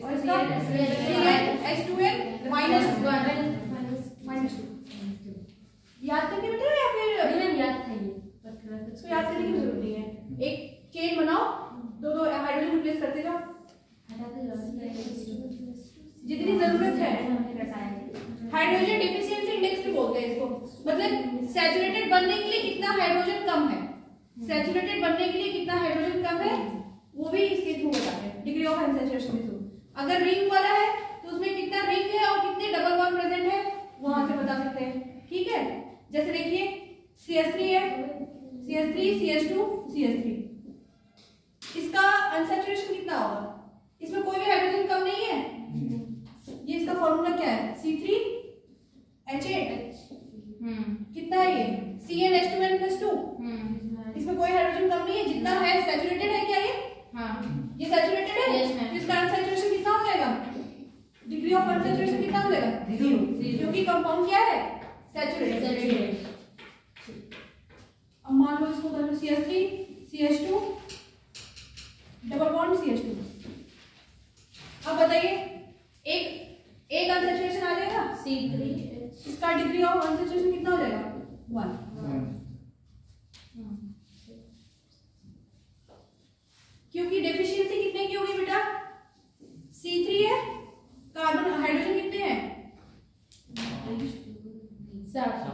और इसका CnH2n -1। याद करके बेटा या फिर
याद था ये,
इसको याद करने की जरूरत नहीं है। एक चेन बनाओ, दो हाइड्रोजन रिप्लेस करते जाओ जितनी जरूरत है। हाइड्रोजन डेफिशिएंसी इंडेक्स भी बोलते हैं इसको, मतलब सैचुरेटेड बनने के लिए कितना हाइड्रोजन कम है, सैचुरेटेड बनने के लिए कितना हाइड्रोजन कम है वो भी इसके थ्रू बताते हैं, डिग्री ऑफ अनसैचुरेशन के थ्रू। अगर रिंग वाला है तो उसमें कितना रिंग है और कितने डबल बॉन्ड प्रेजेंट है वहां से बता सकते हैं, ठीक है। जैसे देखिए CH3 है, CH3 CH2 CH3, इसका अनसैचुरेशन कितना होगा, इसमें कोई भी हाइड्रोजन कम नहीं है। ये इसका फॉर्मूला क्या है, C3H8, कितना है ये, CnH2n + 2, इसमें कोई हाइड्रोजन कम नहीं है, जितना है सैचुरेटेड है क्या ये, ये सैचुरेटेड है।
Yes, ma'am.
इसका अनसैचुरेशन कितना हो जाएगा, डिग्री ऑफ अनसैचुरेशन कितना हो जाएगा, 0, क्योंकि कंपाउंड क्या है, सैचुरेटेड। अब मान लो इसको कर लो CH3 CH2 double bond CH2। अब बताइए एक अनसैचुरेशन आ जाएगा
C3,
इसका डिग्री ऑफ अनसैचुरेशन कितना हो जाएगा, 1। क्योंकि डेफिशिएंसी कितने की होगी बेटा, C3 है, कार्बन हाइड्रोजन कितने हैं,
7।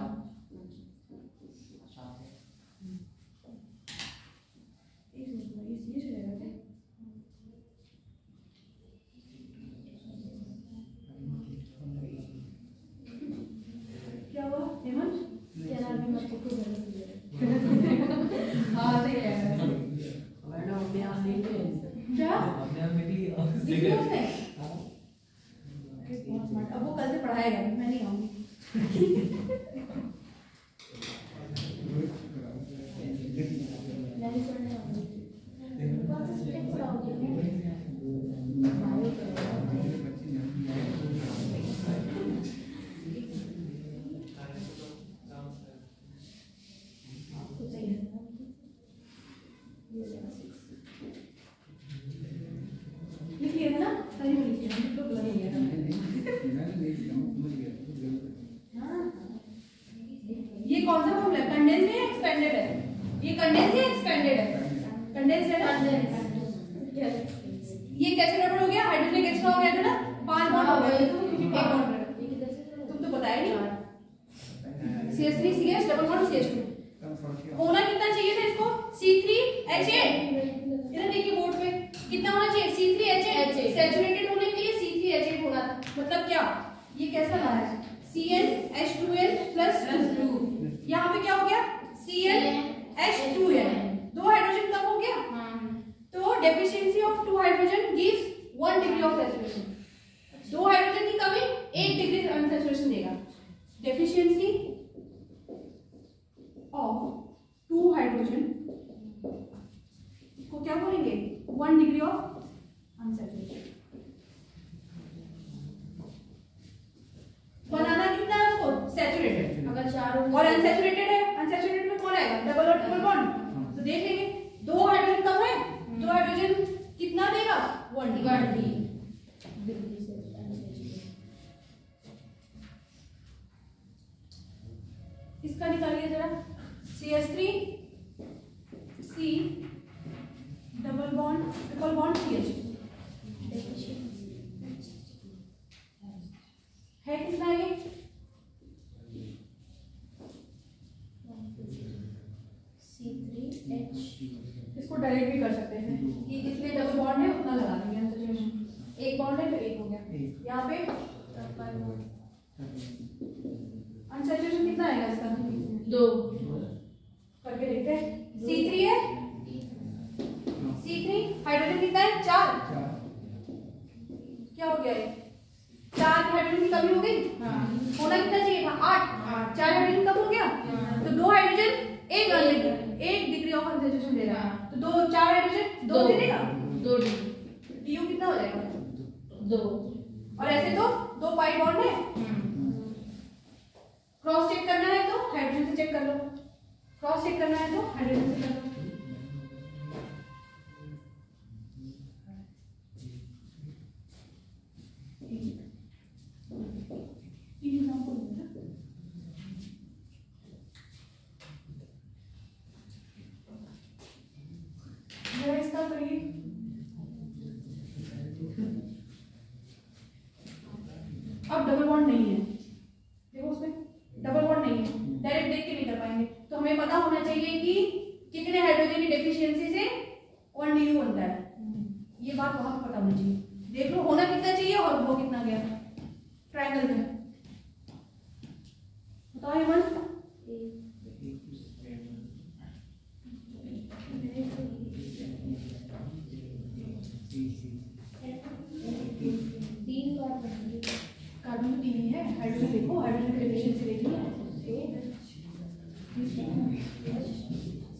ये कौन सा फॉर्मूला है? कंडेंस्ड है या एक्सपेंडेड है? ये कंडेंस्ड है एक्सपेंडेड है? कंडेंस्ड है ना? ये कैसे गड़बड़ हो गया? हाइड्रोजन एक्स्ट्रा हो गया था ना, 5 बॉन्ड हो गए, एक बॉन्ड रहा। तुम तो बताया नहीं। CH3 CH double bond CH2 होना कितना चाहिए था इसको? C3H8। इधर देखिए बोर्ड पे कितना होना चाहिए? C3H8। सैचुरेटेड होने के लिए C3H8 होना था। मतलब क्या? ये कैसा रहा है? CnH2n plus 2। यहाँ पे क्या हो गया? CnH2n। 2 हाइड्रोजन कम हो गया। तो deficiency of 2 hydrogen gives 1 degree of saturation. 2 hydrogen की कमी 1 डिग्री अनसैचुरेशन देगा। डेफिशिएंसी ऑफ 2 हाइड्रोजन को क्या बोलेंगे? 1 डिग्री ऑफ अनसैचुरेशन। बनाना कितना है उसको? सैचुरेटेड।
अगर 4
और अनसैचुरेटेड है, अनसैचुरेटेड में कौन आएगा? डबल और ट्रिपल बॉन्ड। तो देख लेंगे 2 हाइड्रोजन कम है, 2 हाइड्रोजन कितना देगा? 1 डिग्री। इसका निकालिए जरा। CH3 C double bond triple bond CH है कितना ये?
C3H।
इसको डायरेक्ट भी कर सकते हैं कि जितने डबल बॉन्ड है उतना लगा देंगे अनसैचुरेशन। एक बॉन्ड है तो एक हो गया। यहाँ पे अनसैचुरेशन कितना आएगा इसका?
2
करके देखते हैं। C3 है, C3 हाइड्रोजन कितना है? 4। क्या हो गया ये? 4 हाइड्रोजन की कमी हो गई। होना कितना चाहिए था? 8। 4 हाइड्रोजन कम हो गया। तो 2 हाइड्रोजन 1 डिग्री ऑफ अनसैचुरेशन दे रहा है। तो 4 हाइड्रोजन 2 दे देगा।
2 डिग्री।
DU कितना हो जाएगा?
2।
और ऐसे तो 2 पाई बॉन्ड है। क्रॉस चेक करना है तो हाइड्रोजन से चेक कर लो। क्रॉस चेक करना है तो हाइड्रोजन से कर लो। इसका करिए। अब डबल बॉन्ड नहीं है, देखो उसमें डबल बॉन्ड नहीं है, डायरेक्ट देख के नहीं कर पाएंगे। तो हमें पता होना चाहिए कि कितने हाइड्रोजन की डेफिशिएंसी से 1 DU बनता है। ये बात वहां पर पता होनी चाहिए। देख लो होना कितना चाहिए और वो कितना गया ट्रायंगल में। बताओ हेमंत। कार्बन तो 3 ही है। हाइड्रोजन देखो, हाइड्रोजन की डेफिशिएंसी देखिए।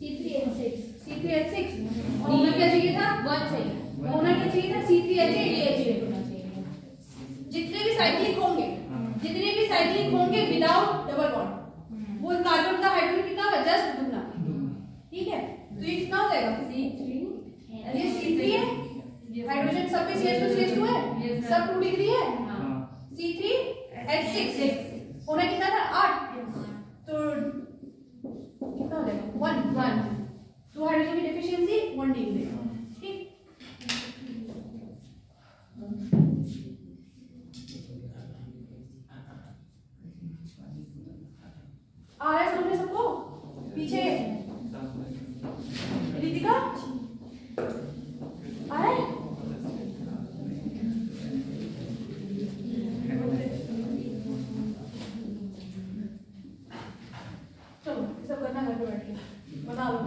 C3H6 और होना क्या चाहिए था?
1 चाहिए।
होना क्या चाहिए था? C3H8 होना चाहिए। जितने भी साइक्लिक होंगे विदाउट डबल बॉन्ड, वो कार्बन का हाइड्रोजन कितना होगा? जस्ट दुगना। ठीक है, तो ये कितना हो जाएगा? ये C3 है, हाइड्रोजन सब पे CH2 है, सब 2 डिग्री है। C3H6 होना कितना था? 8। तो कितना हो जाएगा? 1। 2 हाइड्रोजन की डेफिशिएंसी 1 डिग्री। ठीक, आ रहा है समझ में सबको? पीछे रितिका आ रहा है? चलो सब करना घर पे बैठ के बना लो।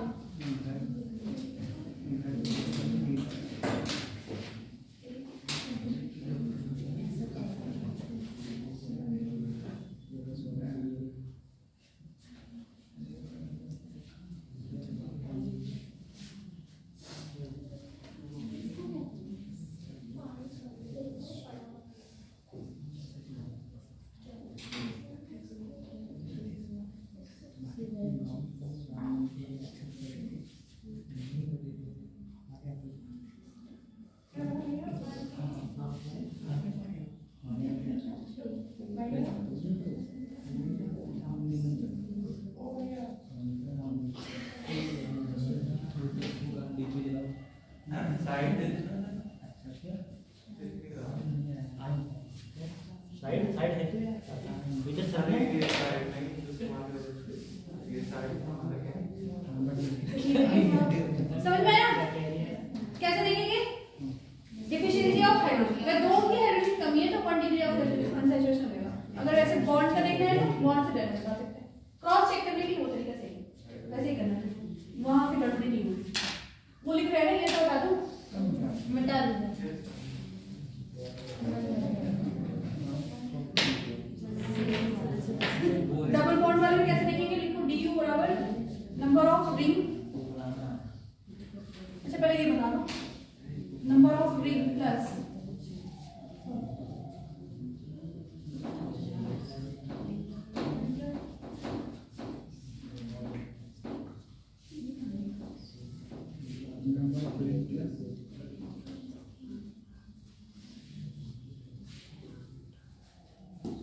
क्रॉस चेक करने की वो तरीका सही है, वैसे ही करना है, वहां पे गड़बड़ी नहीं होगी। वो लिख रहे हैं ये तो बता दूं,
मिटा दूंगा।
डबल बॉन्ड वाले में कैसे लिखेंगे, लिखो du बराबर नंबर ऑफ रिंग। अच्छा पहले ये बता दो, number of ring plus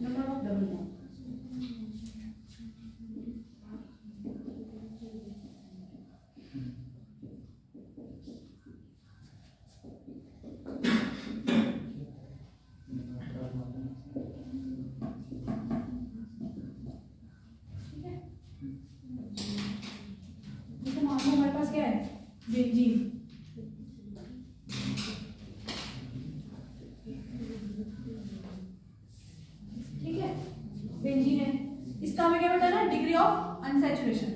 number of double bond. जैसे मान लो हमारे पास क्या है, बेंजीन, ठीक है, बेंजीन है, इसका हमें क्या बताना, degree of unsaturation,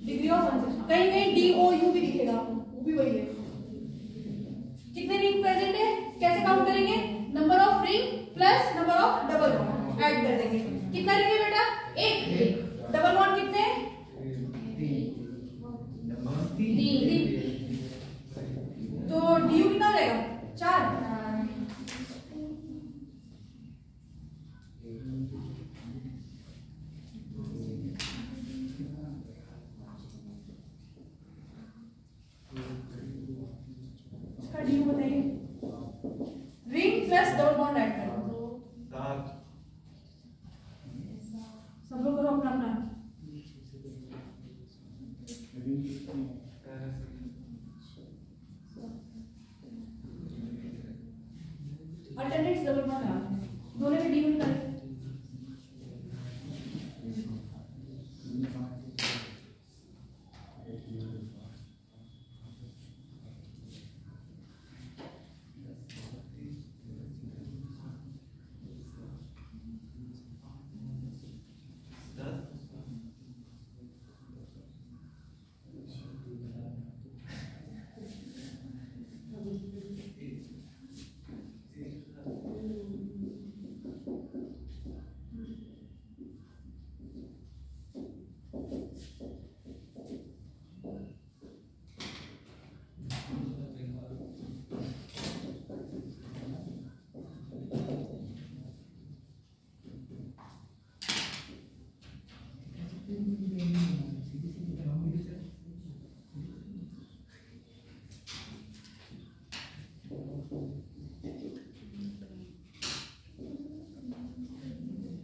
degree of unsaturation, कहीं कहीं DOU भी दिखेगा आपको, वो भी वही है। कितने रिंग प्रेजेंट है, कैसे काउंट करेंगे, number of ring plus number of double bond add कर देंगे, कितना लिखे बेटा, एक, डबल बॉन्ड कितने,
3
तो DU कितना हो जाएगा, 4। इसका DU बताइए, ring plus double bond add करो, सब लोग करो अपना अपना। अल्टरनेट्स डबल बॉन्ड है, दोनों के DU निकालें।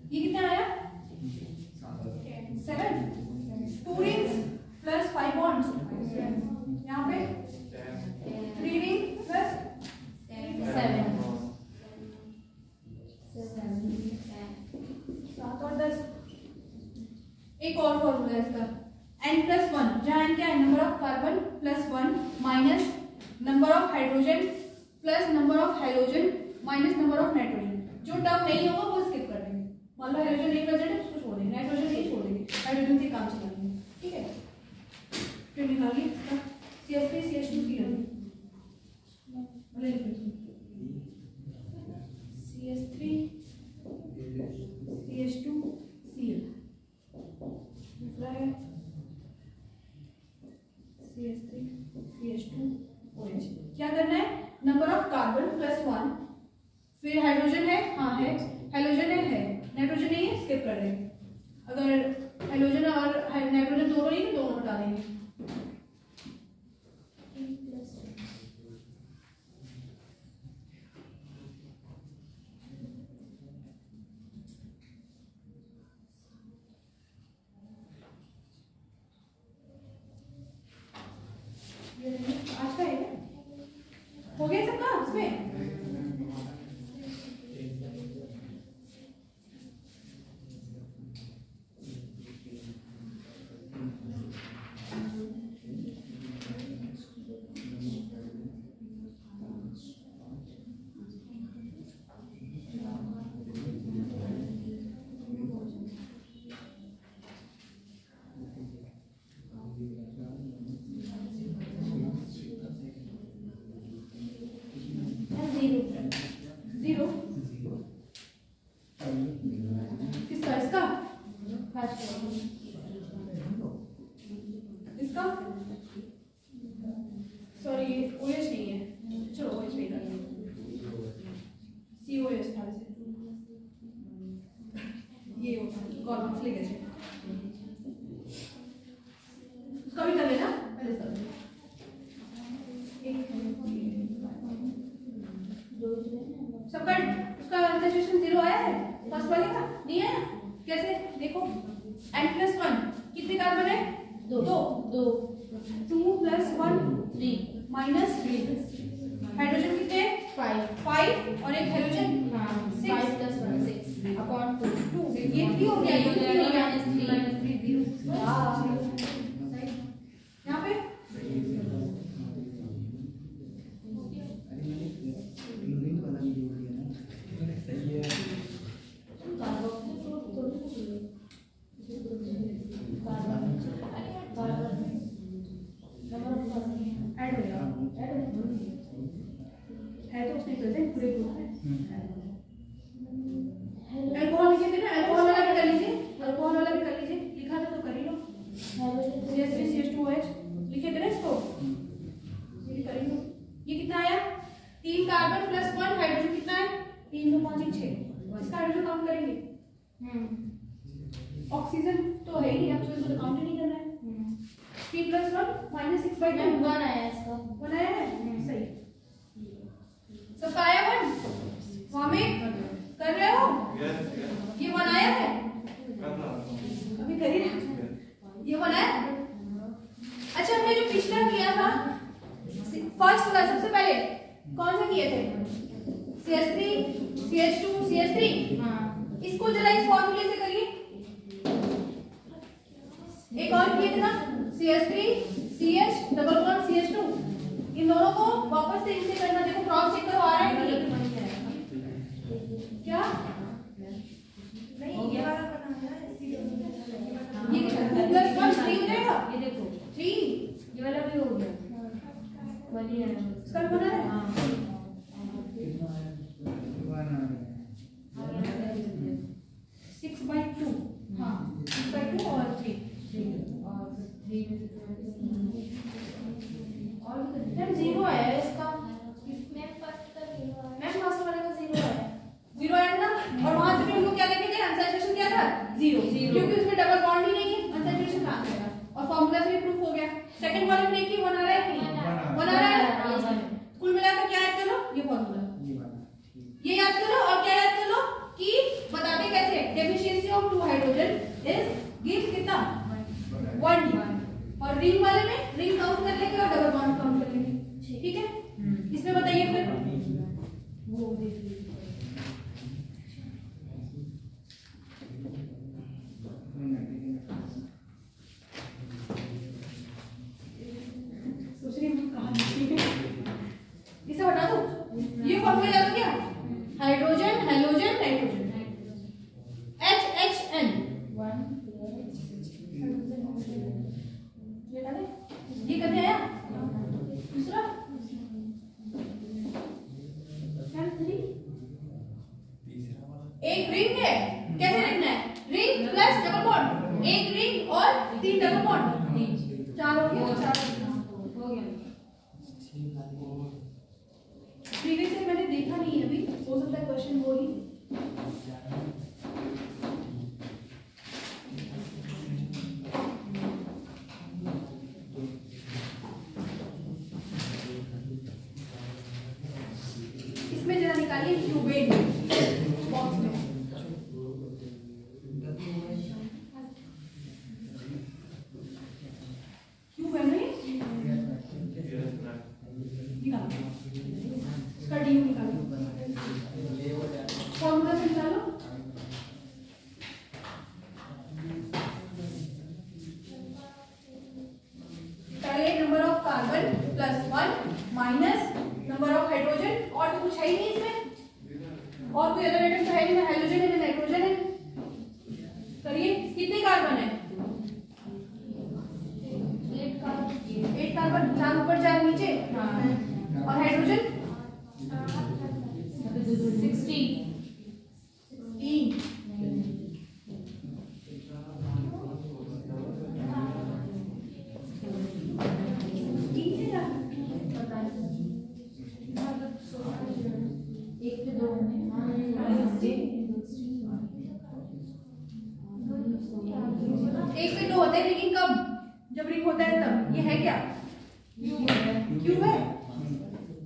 ये कितना आया, 7, 2 रिंग्स प्लस 5 बॉन्ड्स, यहाँ पे 3 रिंग प्लस
7
7 और 10। एक और फॉर्मूला है इसका, n+1, जहाँ n क्या है, number of carbon plus 1 minus number of hydrogen plus number of halogen minus number of nitrogen. जो टर्म नहीं होगा वो स्किप कर देंगे, मान लो हाइड्रोजन नहीं प्रेजेंट है उसको छोड़ देंगे, नाइट्रोजन नहीं छोड़ देंगे, हाइड्रोजन से काम चला लेंगे, ठीक है। फिर निकालिए इसका CH3 CH2 Cl, CH3 CH2 Cl, दूसरा है CH3 CH2 OH। क्या करना है, नंबर ऑफ कार्बन प्लस 1, फिर हाइड्रोजन है, हाँ है, हेलोजन है, नाइट्रोजन नहीं है, स्किप कर देंगे। अगर हेलोजन और नाइट्रोजन दोनों नहीं, दोनों हटा देंगे। आज का है क्या? हो गया सबका उसमें?
2
2 प्लस 1
3
माइनस 3 हाइड्रोजन कितने 5 और एक हेलोजन
5 plus 1 6 upon 2
ये 3 हो गया ये 3 हो गया
minus 3 0
यहाँ पे
क्लोरीन वाला भी जोड़ दिया ना सही है
ऐड हो गया है तो उसने प्रेजेंट पूरे ग्रुप में अल्कोहल लिखे थे ना अल्कोहल वाला भी कर लीजिए अल्कोहल वाला भी कर लीजिए लिखा था तो कर ही लो CH3 CH2OH लिखे थे ना इसको ये कर ही लो ये कितना आया 3 कार्बन प्लस 1 हाइड्रोजन कितना है 3 2 5 6 इसका हाइड्रोजन काउंट करेंगे ऑक्सीजन तो है ही आप इसको काउंट नहीं करना है 3 प्लस 1 माइनस 6 बाई 2
1 आया इसका
1 आया है सही सबका आया 1 वामिक कर रहे हो ये 1 आया है अभी कर ही रहे ये 1 आया अच्छा हमने जो पिछला किया था फर्स्ट वाला सबसे पहले कौन सा किए थे CH3 CH2 CH3 इसको जरा इस फॉर्मूले से करिए एक और किए थे ना CH3 CH double bond CH2 इन दोनों को वापस से इनसे करना देखो क्रॉस चेक करो आ रहा है क्या नहीं ये वाला करना है ये प्लस 1 3 हो जाएगा
ये देखो
3
ये वाला भी हो गया वाली है
इसका भी बना है
कितना है
6/2 हाँ 6/2 और 3 और मैम 0 आया है इसका मैम फर्स्ट वाले का 0 आया 0 आया ना और वहां से भी हम लोग क्या देखे थे अनसैचुरेशन क्या था 0 क्योंकि उसमें डबल बॉन्ड ही नहीं है अनसैचुरेशन कहां से आएगा और फार्मूला से भी प्रूफ हो गया सेकंड वाले में देखिए 1 आ रहा है कि 1 आ रहा है कुल मिलाकर क्या याद करो ये फार्मूला ये याद करो और क्या याद करो कि बताते कैसे deficiency of 2 hydrogen is gives कितना 1 और रिंग वाले में रिंग काउंट कर लेंगे और डबल बॉन्ड काउंट कर लेंगे ठीक है इसमें बताइए फिर वो देखिए सोच रही हूँ कहाँ इसे हटा दो ये फॉर्मूला याद किया हाइड्रोजन हेलोजन नाइट्रोजन HHN ये कभी आया दूसरा एक रिंग है कैसे लिखना है रिंग प्लस डबल बॉन्ड एक रिंग और 3 डबल बॉन्ड 4 हो गया प्रीवियस ईयर मैंने देखा नहीं है अभी हो सकता है क्वेश्चन वो ही इसमें जरा निकालिए क्यूबेन बॉक्स में क्यूब है ना निकालो इसका डी निकालो फॉर्मूला से निकालो पहले number of carbon plus 1 minus number of hydrogen और तो कुछ है ही नहीं इसमें और कोई अदर एटम तो है नहीं ना हाइड्रोजन है ना नाइट्रोजन है करिए कितने कार्बन है 8 कार्बन 4 ऊपर 4 नीचे और हाइड्रोजन 16 एक पे 2 होते हैं लेकिन कब जब रिंग होता है तब ये है क्या क्यूब है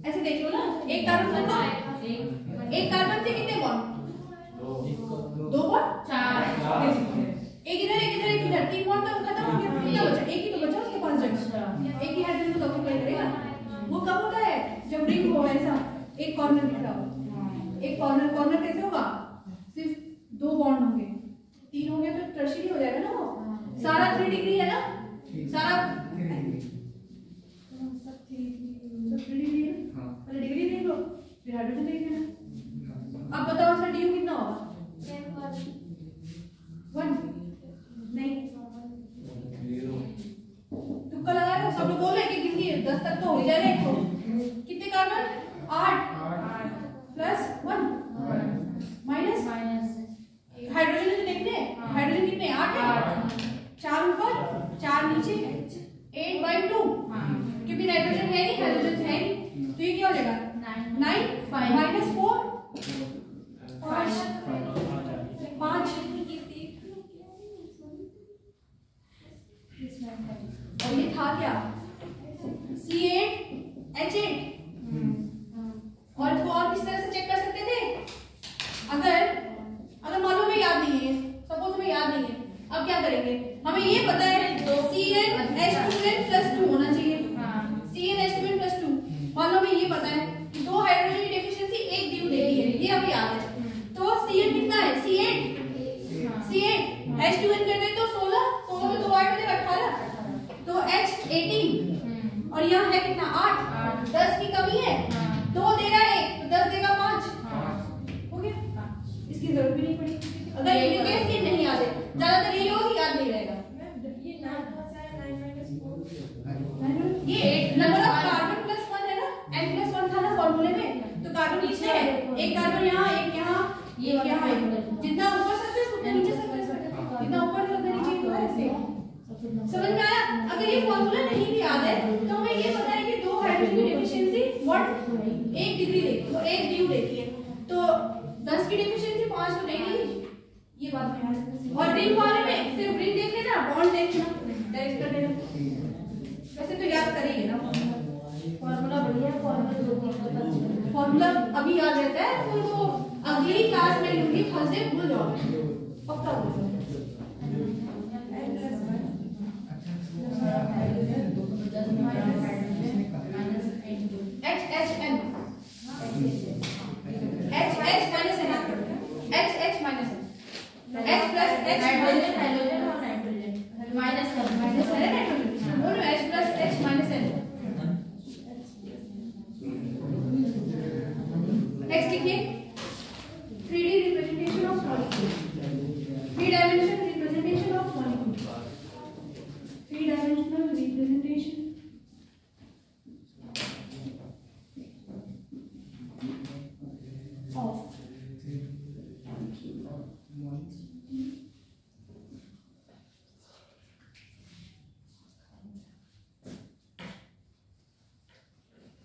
ऐसे देख लो ना एक कार्बन से एक कार्बन से कितने बॉन्ड 2 बॉन्ड 4 एक इधर एक इधर 3 बॉन्ड तो खत्म हो गया कितना बचा एक ही तो सारा 3 डिग्री है ना, सारा सब 3 डिग्री है। पहले डिग्री देख लो, फिर हाइड्रोजन देख लेना। अब बताओ इसका ड्यू कितना होगा? 1 नहीं, तुक्का लगा रहे हो सब लोग, बोलो एक एक गिनती 10 तक तो हो ही जाएगा। एक तो कितने कार्बन? 8 प्लस 1 माइनस हाइड्रोजन तो देखते हैं, हाइड्रोजन कितने? 8 है, 4 ऊपर 4 नीचे, 8/2 क्योंकि नाइट्रोजन है नहीं, हाइड्रोजन है नहीं, तो ये क्या हो जाएगा? 9 माइनस 4 5 और ये था क्या? C8H8। और इसको और किस तरह से चेक कर सकते थे? अगर मान लो हमें याद नहीं है, सपोज हमें याद नहीं है, अब क्या करेंगे? हमें ये पता है CnH2n+2 होना चाहिए, CnH2n+2। मान लो हमें ये पता है कि 2 हाइड्रोजन की डेफिशिएंसी 1 ड्यू देती है, ये हमें याद है। तो Cn कितना है? C8 H2n कर दे तो 16 में 2 ऐड हो जाएगा 18, तो H18 और यहाँ है कितना? 8 10 की कमी है, 2 दे रहा है 1 तो 10 देगा 5 हो गया। इसकी जरूरत भी नहीं पड़ी अगर ये केस ये नहीं याद है, ज्यादातर ये लोग याद नहीं रहेगा। ये 8 नंबर ऑफ कार्बन +1 है ना, n+1 था ना फॉर्मूले में, तो कार्बन नीचे है, एक कार्बन यहाँ, एक यहाँ, ये यहाँ है। जितना ऊपर सरफेस उतना नीचे सरफेस है, जितना ऊपर है उतना नीचे है। ऐसे समझ में आया? अगर ये फॉर्मूला नहीं भी याद है तो हमें ये पता है कि 2 हाइड्रोजन की डेफिशिएंसी व्हाट 1 डिग्री देती है, 1 ड्यू देती है, तो 10 की डेफिशिएंसी 5 तो देगी, ये बात में याद है। और रिंग वाले में सिर्फ रिंग देख लेना, बॉन्ड देख लेना, डायरेक्ट कर देना, वैसे तो याद करेंगे ना।
फॉर्मूला बढ़िया,
फॉर्मूला अभी याद रहता है, तो वो अगली क्लास में लूंगी, थर्सडे भूल जाओ, पक्का भूल जाओ। HHN H minus n H minus n H plus H
hydrogen और नाइट्रोजन माइनस
है नाइट्रोजन, बोलो H plus H minus n। Next लिखिए 3D representation of molecule, 3 dimensional representation of molecule, 3 dimensional representation of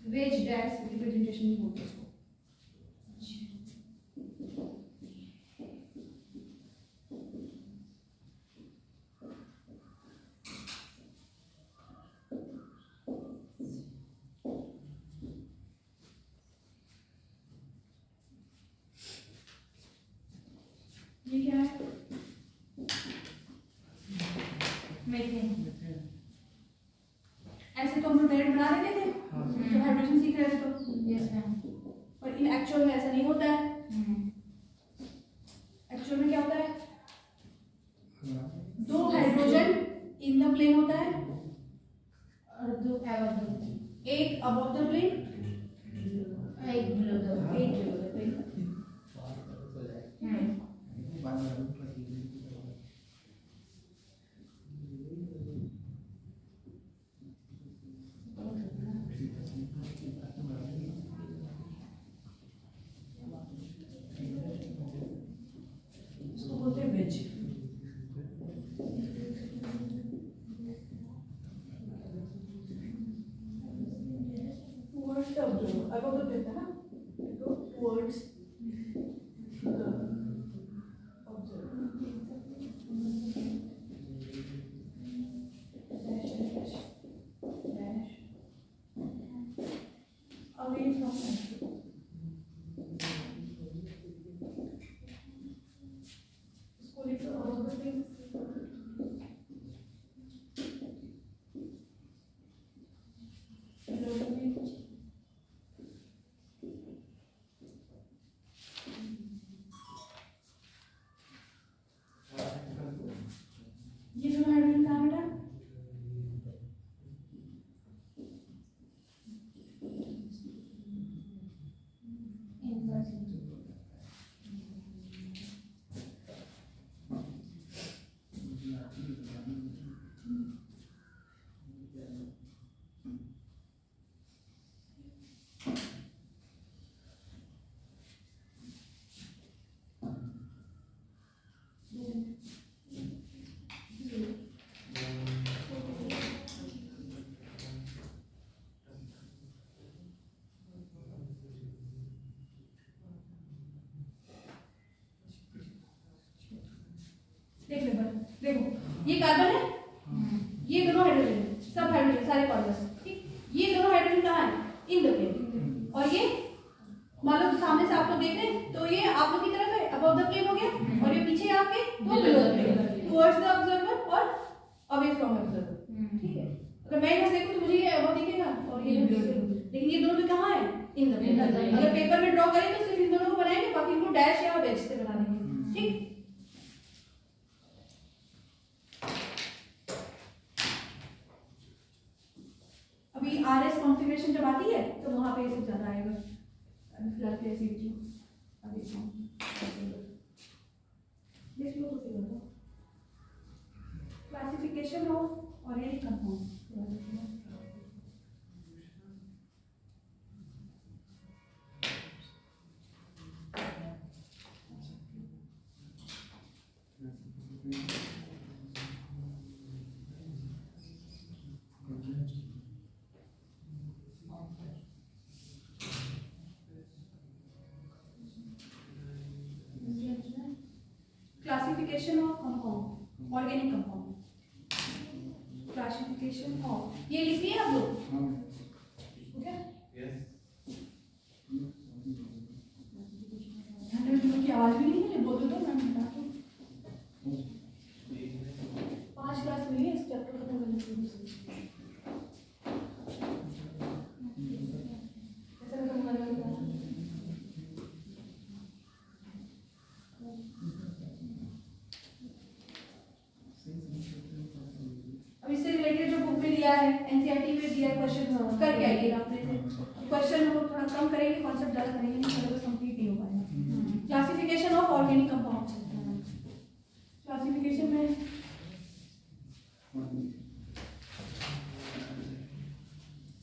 veg dash representation बोलते हैं इसको। ये क्या है?
मीथेन।
ऐसे तो हम लोग डायरेक्ट बना लेते थे, तो हाइड्रोजन सीख रहे थे तो,
यस मैम।
और इन एक्चुअल में ऐसा नहीं होता है। एक्चुअल में क्या होता है? 2 हाइड्रोजन इन द प्लेन होता है
और 2 अबव द प्लेन,
एक अबव द प्लेन,
एक बिलो द
एक बिलो द प्लेन। इसको बोलते हैं wedge. Towards the observer, above the plane था ना, तो towards the observer, dash away from इसको लिखो above the plane, below the plane, ये कार्बन है, ये दोनों हाइड्रोजन है, सब हाइड्रोजन सारे कॉर्नर्स, ठीक। ये दोनों हाइड्रोजन कहाँ है? In the plane. और ये मान लो सामने से आप लोग देख रहे हैं तो ये आप लोग की तरफ है, अबव द प्लेन हो गया, और ये पीछे आपके तो below the plane, towards the observer और अवे फ्रॉम ऑब्जर्वर, ठीक है। अगर मैं यहाँ देखूँ तो मुझे ये अबव दिखेगा और ये बिलो, लेकिन ये दोनों तो कहाँ है? In the plane. अगर पेपर में ड्रॉ करें तो सिर्फ इन दोनों को बनाएंगे, बाकी इनको डैश या डैश से बना देंगे, ठीक। अभी आरएस कॉन्फ़िगरेशन जब आती है तो वहां पे ये सब ज्यादा आएगा। अभी फिलहाल के ऐसी चीज अभी दिस लो तो फिर classification of organic compound. Classification of compound, organic compound, classification of, ये लिखिए आप लोग, ओके? की आवाज भी नहीं है, बोल दो मैं बता दूं। 5 क्लास में इस चैप्टर खत्म करने के लिए ऐसा खत्म करना है। अब इससे रिलेटेड जो बुक में दिया है, एनसीईआरटी में दिया क्वेश्चन करके आइएगा अपने से। क्वेश्चन वो थोड़ा कम करेंगे, कॉन्सेप्ट ज्यादा करेंगे, नहीं सिलेबस कंप्लीट नहीं हो पाएगा। Classification of organic compounds, classification में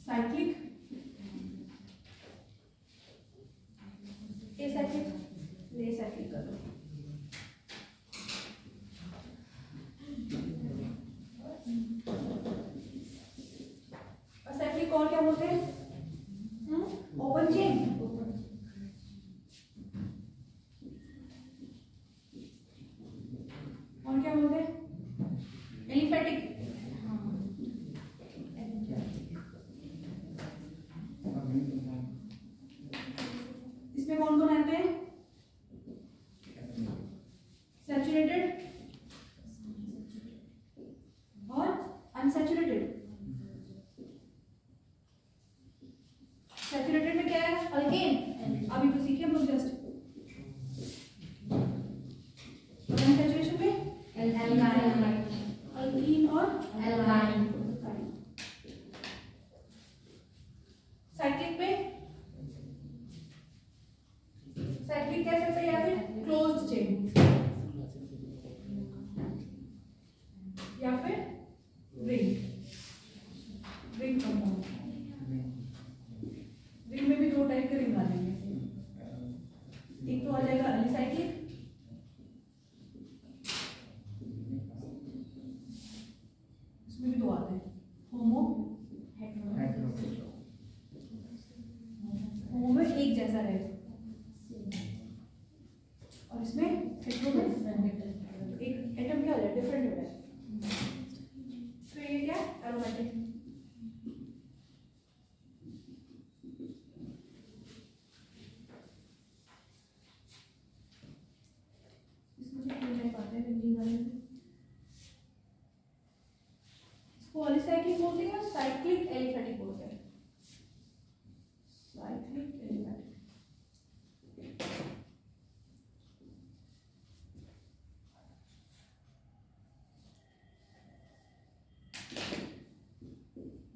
साइक्लिक, एसाइक्लिक, एसाइक्लिक कर दो। असाइक्लिक और क्या बोलते हैं? ओपन चेन, और क्या बोलते हैं? एलिफैटिक, इसमें कौन कौन आते हैं? सैचुरेटेड और अनसैचुरेटेड। सैचुरेटेड में क्या है? अल्केन, अभी तो सीखे हम लोग जस्ट। अनसैचुरेशन में अल्कीन और
एल्काइन।
साइक्लिक में साइक्लिक कह सकते हैं या फिर क्लोज्ड चेन या फिर रिंग, रिंग कंपाउंड। रिंग में भी 2 टाइप के रिंग आ जाएंगे, एक तो आ जाएगा अलिसाइक्लिक, इसमें भी 2 आते हैं, होमो होमो में एक जैसा रहेगा, और इसमें हेटेरो में एक एटम क्या हो जाए डिफरेंट हो जाए। तो ये क्या एरोमेटिक, इसमें से क्यों नहीं पाते हैं रिंग वाले में? इसको पॉलीसाइक्लिक बोलते हैं और साइक्लिक एलिफैटिक बोलते हैं। साइक्लिक एलिफैटिक,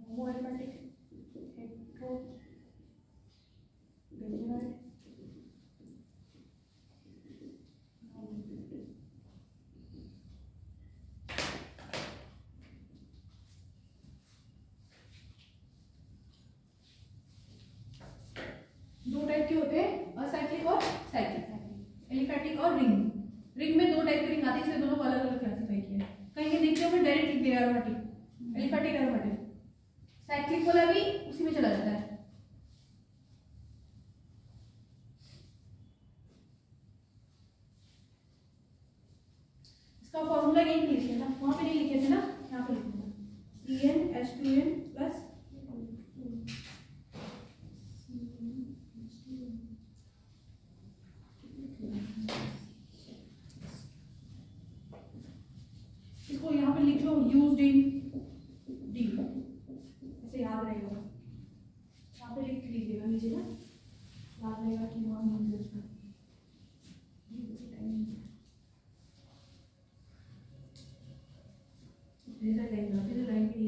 होमोएलिफैटिक, हेटेरो, बेंजोइड, दो टाइप के होते हैं, असाइक्लिक और साइक्लिक, एलिफैटिक और रिंग। रिंग में 2 टाइप की रिंग आती है, इसलिए दोनों को अलग अलग क्लासिफाई किया है। कहीं कहीं देखते हो मैं डायरेक्ट लिख दिया एरोमेटिक, एलिफैटिक एरोमेटिक, साइक्लिक वाला भी उसी में चला जाता है। इसका फॉर्मूला यही लिखे ना, वहाँ पे नहीं लिखे थे ना, यहाँ पे लिखूंगा CnH2n प्लस इसको यहाँ पे लिख लो यूज्ड इन डी, ऐसे याद रहेगा, यहाँ पे लिख लीजिएगा नीचे ना, याद रहेगा कि वहाँ यूज है उसका। लाइन की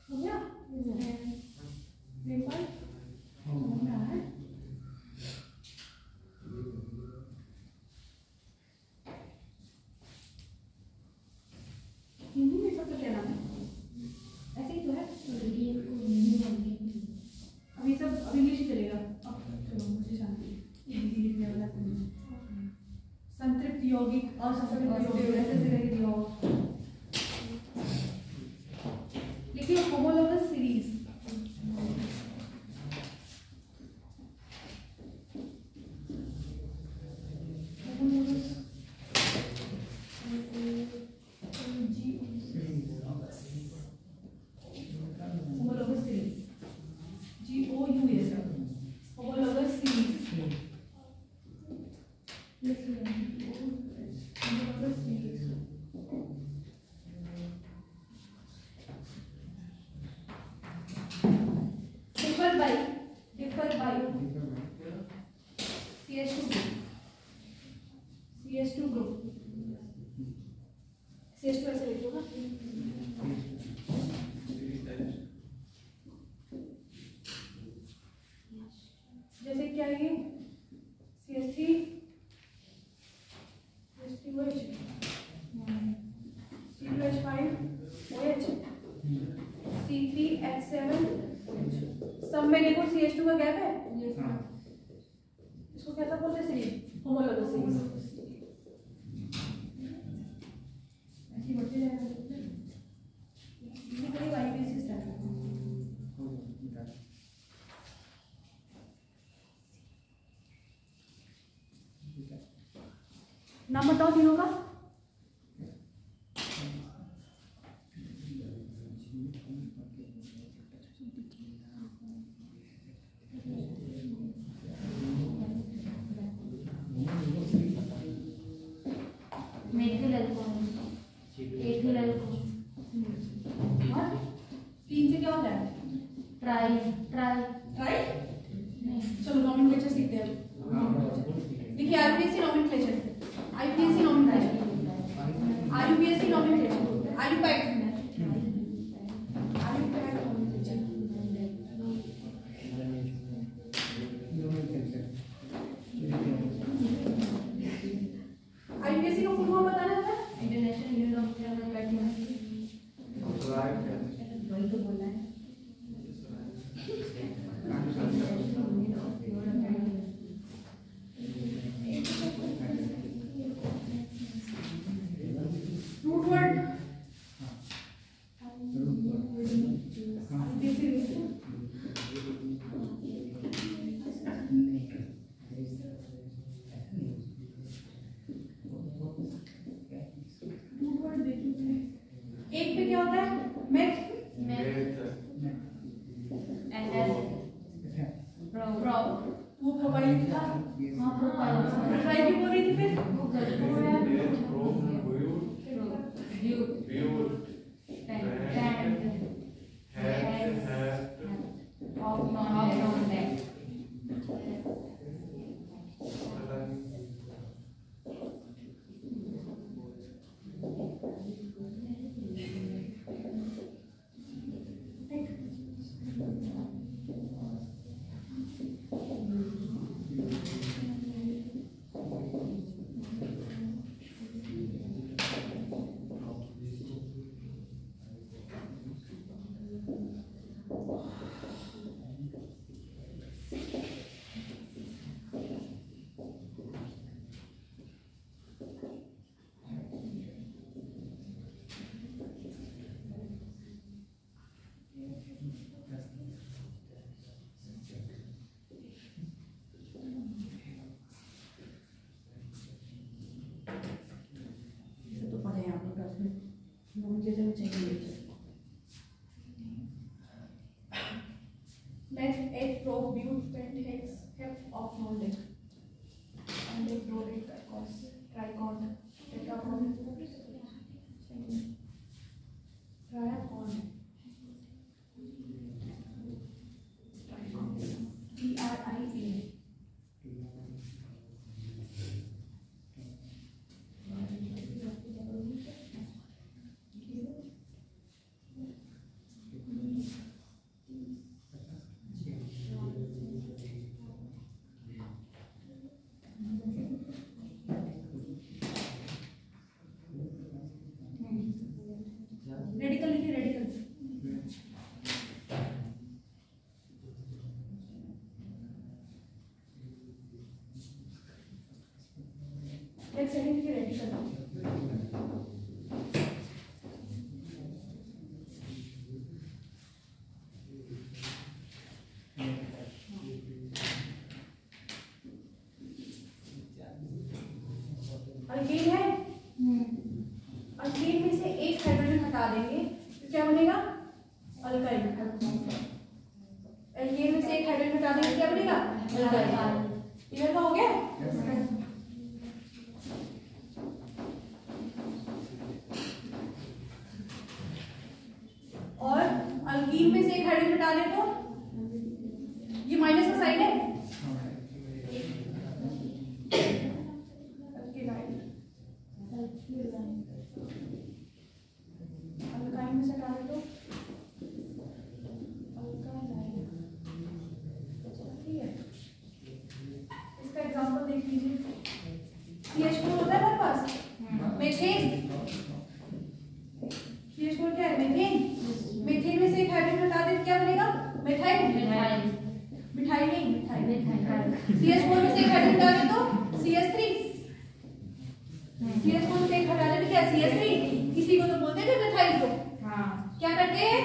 हो गया? पेपर हो रहा है। हिंदी में सबका क्या नाम है? ऐसे ही तो है। अभी सब अभी इंग्लिश ही चलेगा। अब चलो मुझे शांति। हिंदी लिखने वाला संतृप्त यौगिक और असंतृप्त यौगिक ऐसे करके दिया होगा। लिखिए homologous series. Homologous series GOUS homologous series. Homologous series differ by CH2 group CH2 ऐसे लिख लो जैसे क्या है CH3 CH3OH C2H5 OH C3H7 सब में देखो CH2 का गैप है। इसको कैसा बोलते हैं सीरीज? Homologous series. ऐसे बढ़ते जाएगा। इसी तरह IUPAC स्टार्ट। नाम बताओ तीनों का। तीन से क्या हो जाए?
Try try
try. चलो नॉमेनक्लेचर सीखते हैं। देखिए IUPAC nomenclature, IUPAC nomenclature, IUPAC nomenclature, IUPAC IUPAC का फुल फॉर्म बताना था। इंटरनेशनल यूनियन ऑफ वही तो बोलना है। रूट वर्ड ट्राइकॉन, टेट्राकॉन, ट्राइकॉन, TRIA, रेडिकल लिखिए, रेडिकल। एक सेकंड लिखिए, रेडिकल। अल्केन है, अल्केन में से एक हाइड्रोजन हटा देंगे तो क्या बनेगा? अल्काइल। अल्केन में से एक हाइड्रोजन हटा देंगे क्या बनेगा? अल्काइल। क्लियर हो गया? और अल्कीन में से एक हाइड्रोजन हटा दे तो ये माइनस का साइन है, अल्काइन में से हटा दे तो इसका एग्जांपल देख लीजिए। CH4 होता है हमारे पास, मीथेन। CH4 क्या है? मीथेन। मीथेन में से एक हाइड्रोजन हटा दे क्या बनेगा? मिथाइल। मिठाई नहीं, मिठाई। CH4 में से एक हाइड्रोजन हटा दे तो CH3। CH4 में से एक हटा दे तो क्या? CH3। इसी को तो बोलते हैं मिथाइल को। क्या करते हैं?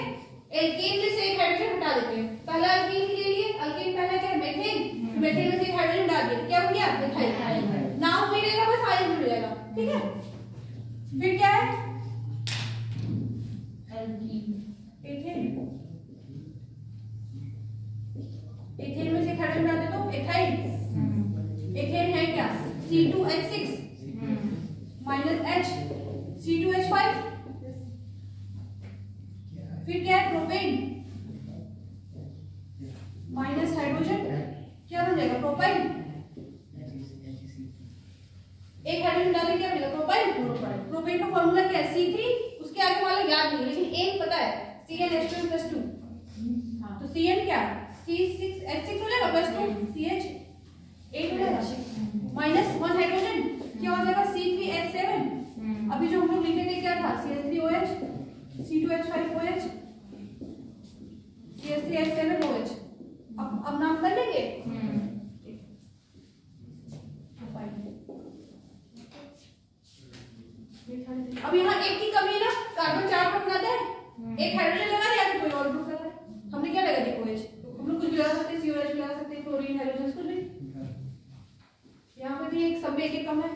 एल्केन में से एक हाइड्रोजन हटा देते हैं। पहला अल्कीन ले लिए, अल्केन पहला क्या है? मीथेन। मीथेन में से एक हाइड्रोजन डाल दिया, क्या हो गया? मिथाइल। नाम मिलेगा बस, आयन जुड़ जाएगा। ठीक है, फिर क्या है? एथेन। एथेन में से एक हाइड्रोजन डाल दे तो एथाइल। एथेन है क्या? C2H6 minus H, C2H5। फिर क्या है? प्रोपेन माइनस हाइड्रोजन क्या बन जाएगा? प्रोपाइल। एक हाइड्रोजन डालेंगे क्या बनेगा? प्रोपाइल। प्रोपेन का फॉर्मूला क्या है? C3। उसके आगे वाला याद नहीं, लेकिन एक पता है, CnH2+2। तो Cn क्या? C6H6 हो जाएगा प्लस 2 CH8 हो जाएगा माइनस 1 हाइड्रोजन क्या हो जाएगा? C3H7। अभी जो हम लोग लिखे थे क्या था? CH3OH, C2H5OH, CH3H7OH। अब नाम कर लेंगे। अब यहाँ एक की कमी है ना, कार्बन 4 पर बनाते हैं, एक हाइड्रोजन लगा दिया तो कोई और ग्रुप लगा। हमने क्या लगा दिया? OH। हम लोग कुछ भी लगा सकते हैं, COH भी लगा सकते हैं, क्लोरीन, हाइड्रोजन, कुछ भी। यहाँ पे भी एक सब में एक कम है,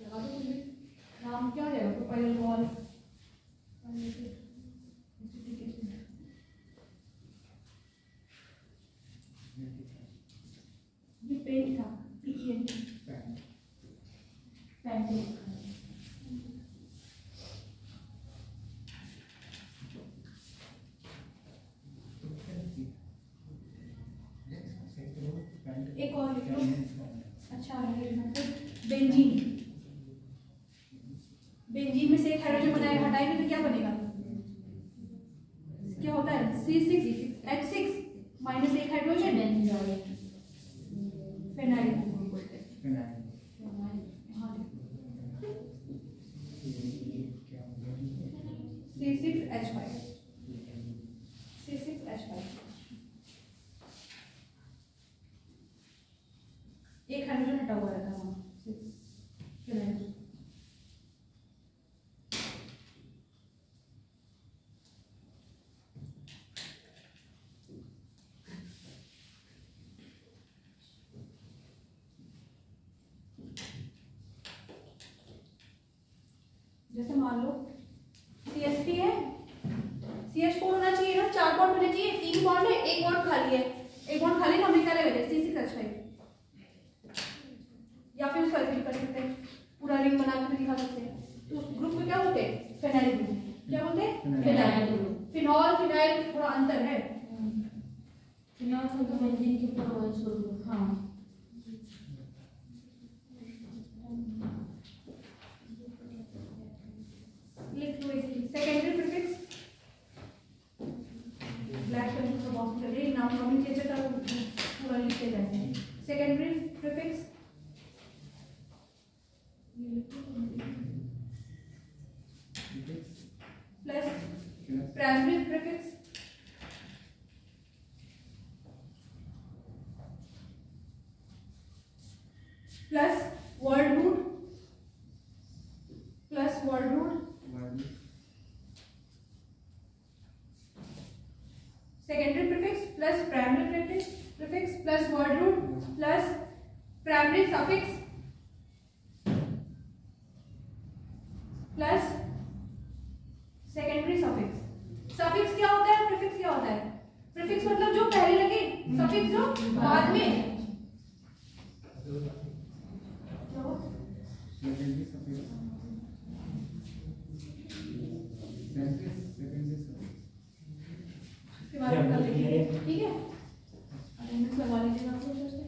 लगा दो कुछ भी। नाम क्या हो जाएगा? Propyl alcohol. ये पेंट था, PENT। एक और लिख लो। अच्छा, बेंजीन। बेंजीन में से एक हाइड्रोजन बनाएगा, हटाएंगे तो क्या बनेगा? क्या होता है? C6H6 माइनस एक हाइड्रोजन फेनाइल। C6H5 एक हाइड्रोजन हटा हुआ रहता है वहाँ। जैसे मान लो CH3 है, CH4 होना चाहिए ना, 4 बॉन्ड होने चाहिए, 3 बॉन्ड है, एक बॉन्ड खाली है, एक बॉन्ड खाली ना, हमने क्या लगा दिया? C6H5। या फिर उसको ऐसे भी कर सकते हैं, पूरा रिंग बना के भी दिखा सकते हैं। तो उस ग्रुप में क्या होते हैं? Phenyl group. क्या बोलते हैं? Phenyl group. फिनॉल फिनाइल थोड़ा अंतर है।
फिनॉल तो बेंजीन के ऊपर OH ग्रुप।
हाँ लिख लो इसे। सेकेंडरी प्रीफिक्स ब्लैक पेन का बॉक्स कर रही नाम नोमेनक्लेचर का पूरा लिखते जाते हैं। Secondary prefix plus primary prefix plus word root plus word root secondary prefix plus primary prefix plus word root plus primary suffix plus secondary suffix. Suffix क्या होता है? प्रीफिक्स क्या होता है? प्रीफिक्स मतलब जो पहले लगे, सफिक्स जो बाद में। इसके बाद ठीक है, अटेंडेंस लगवा लीजिएगा आप लोग से।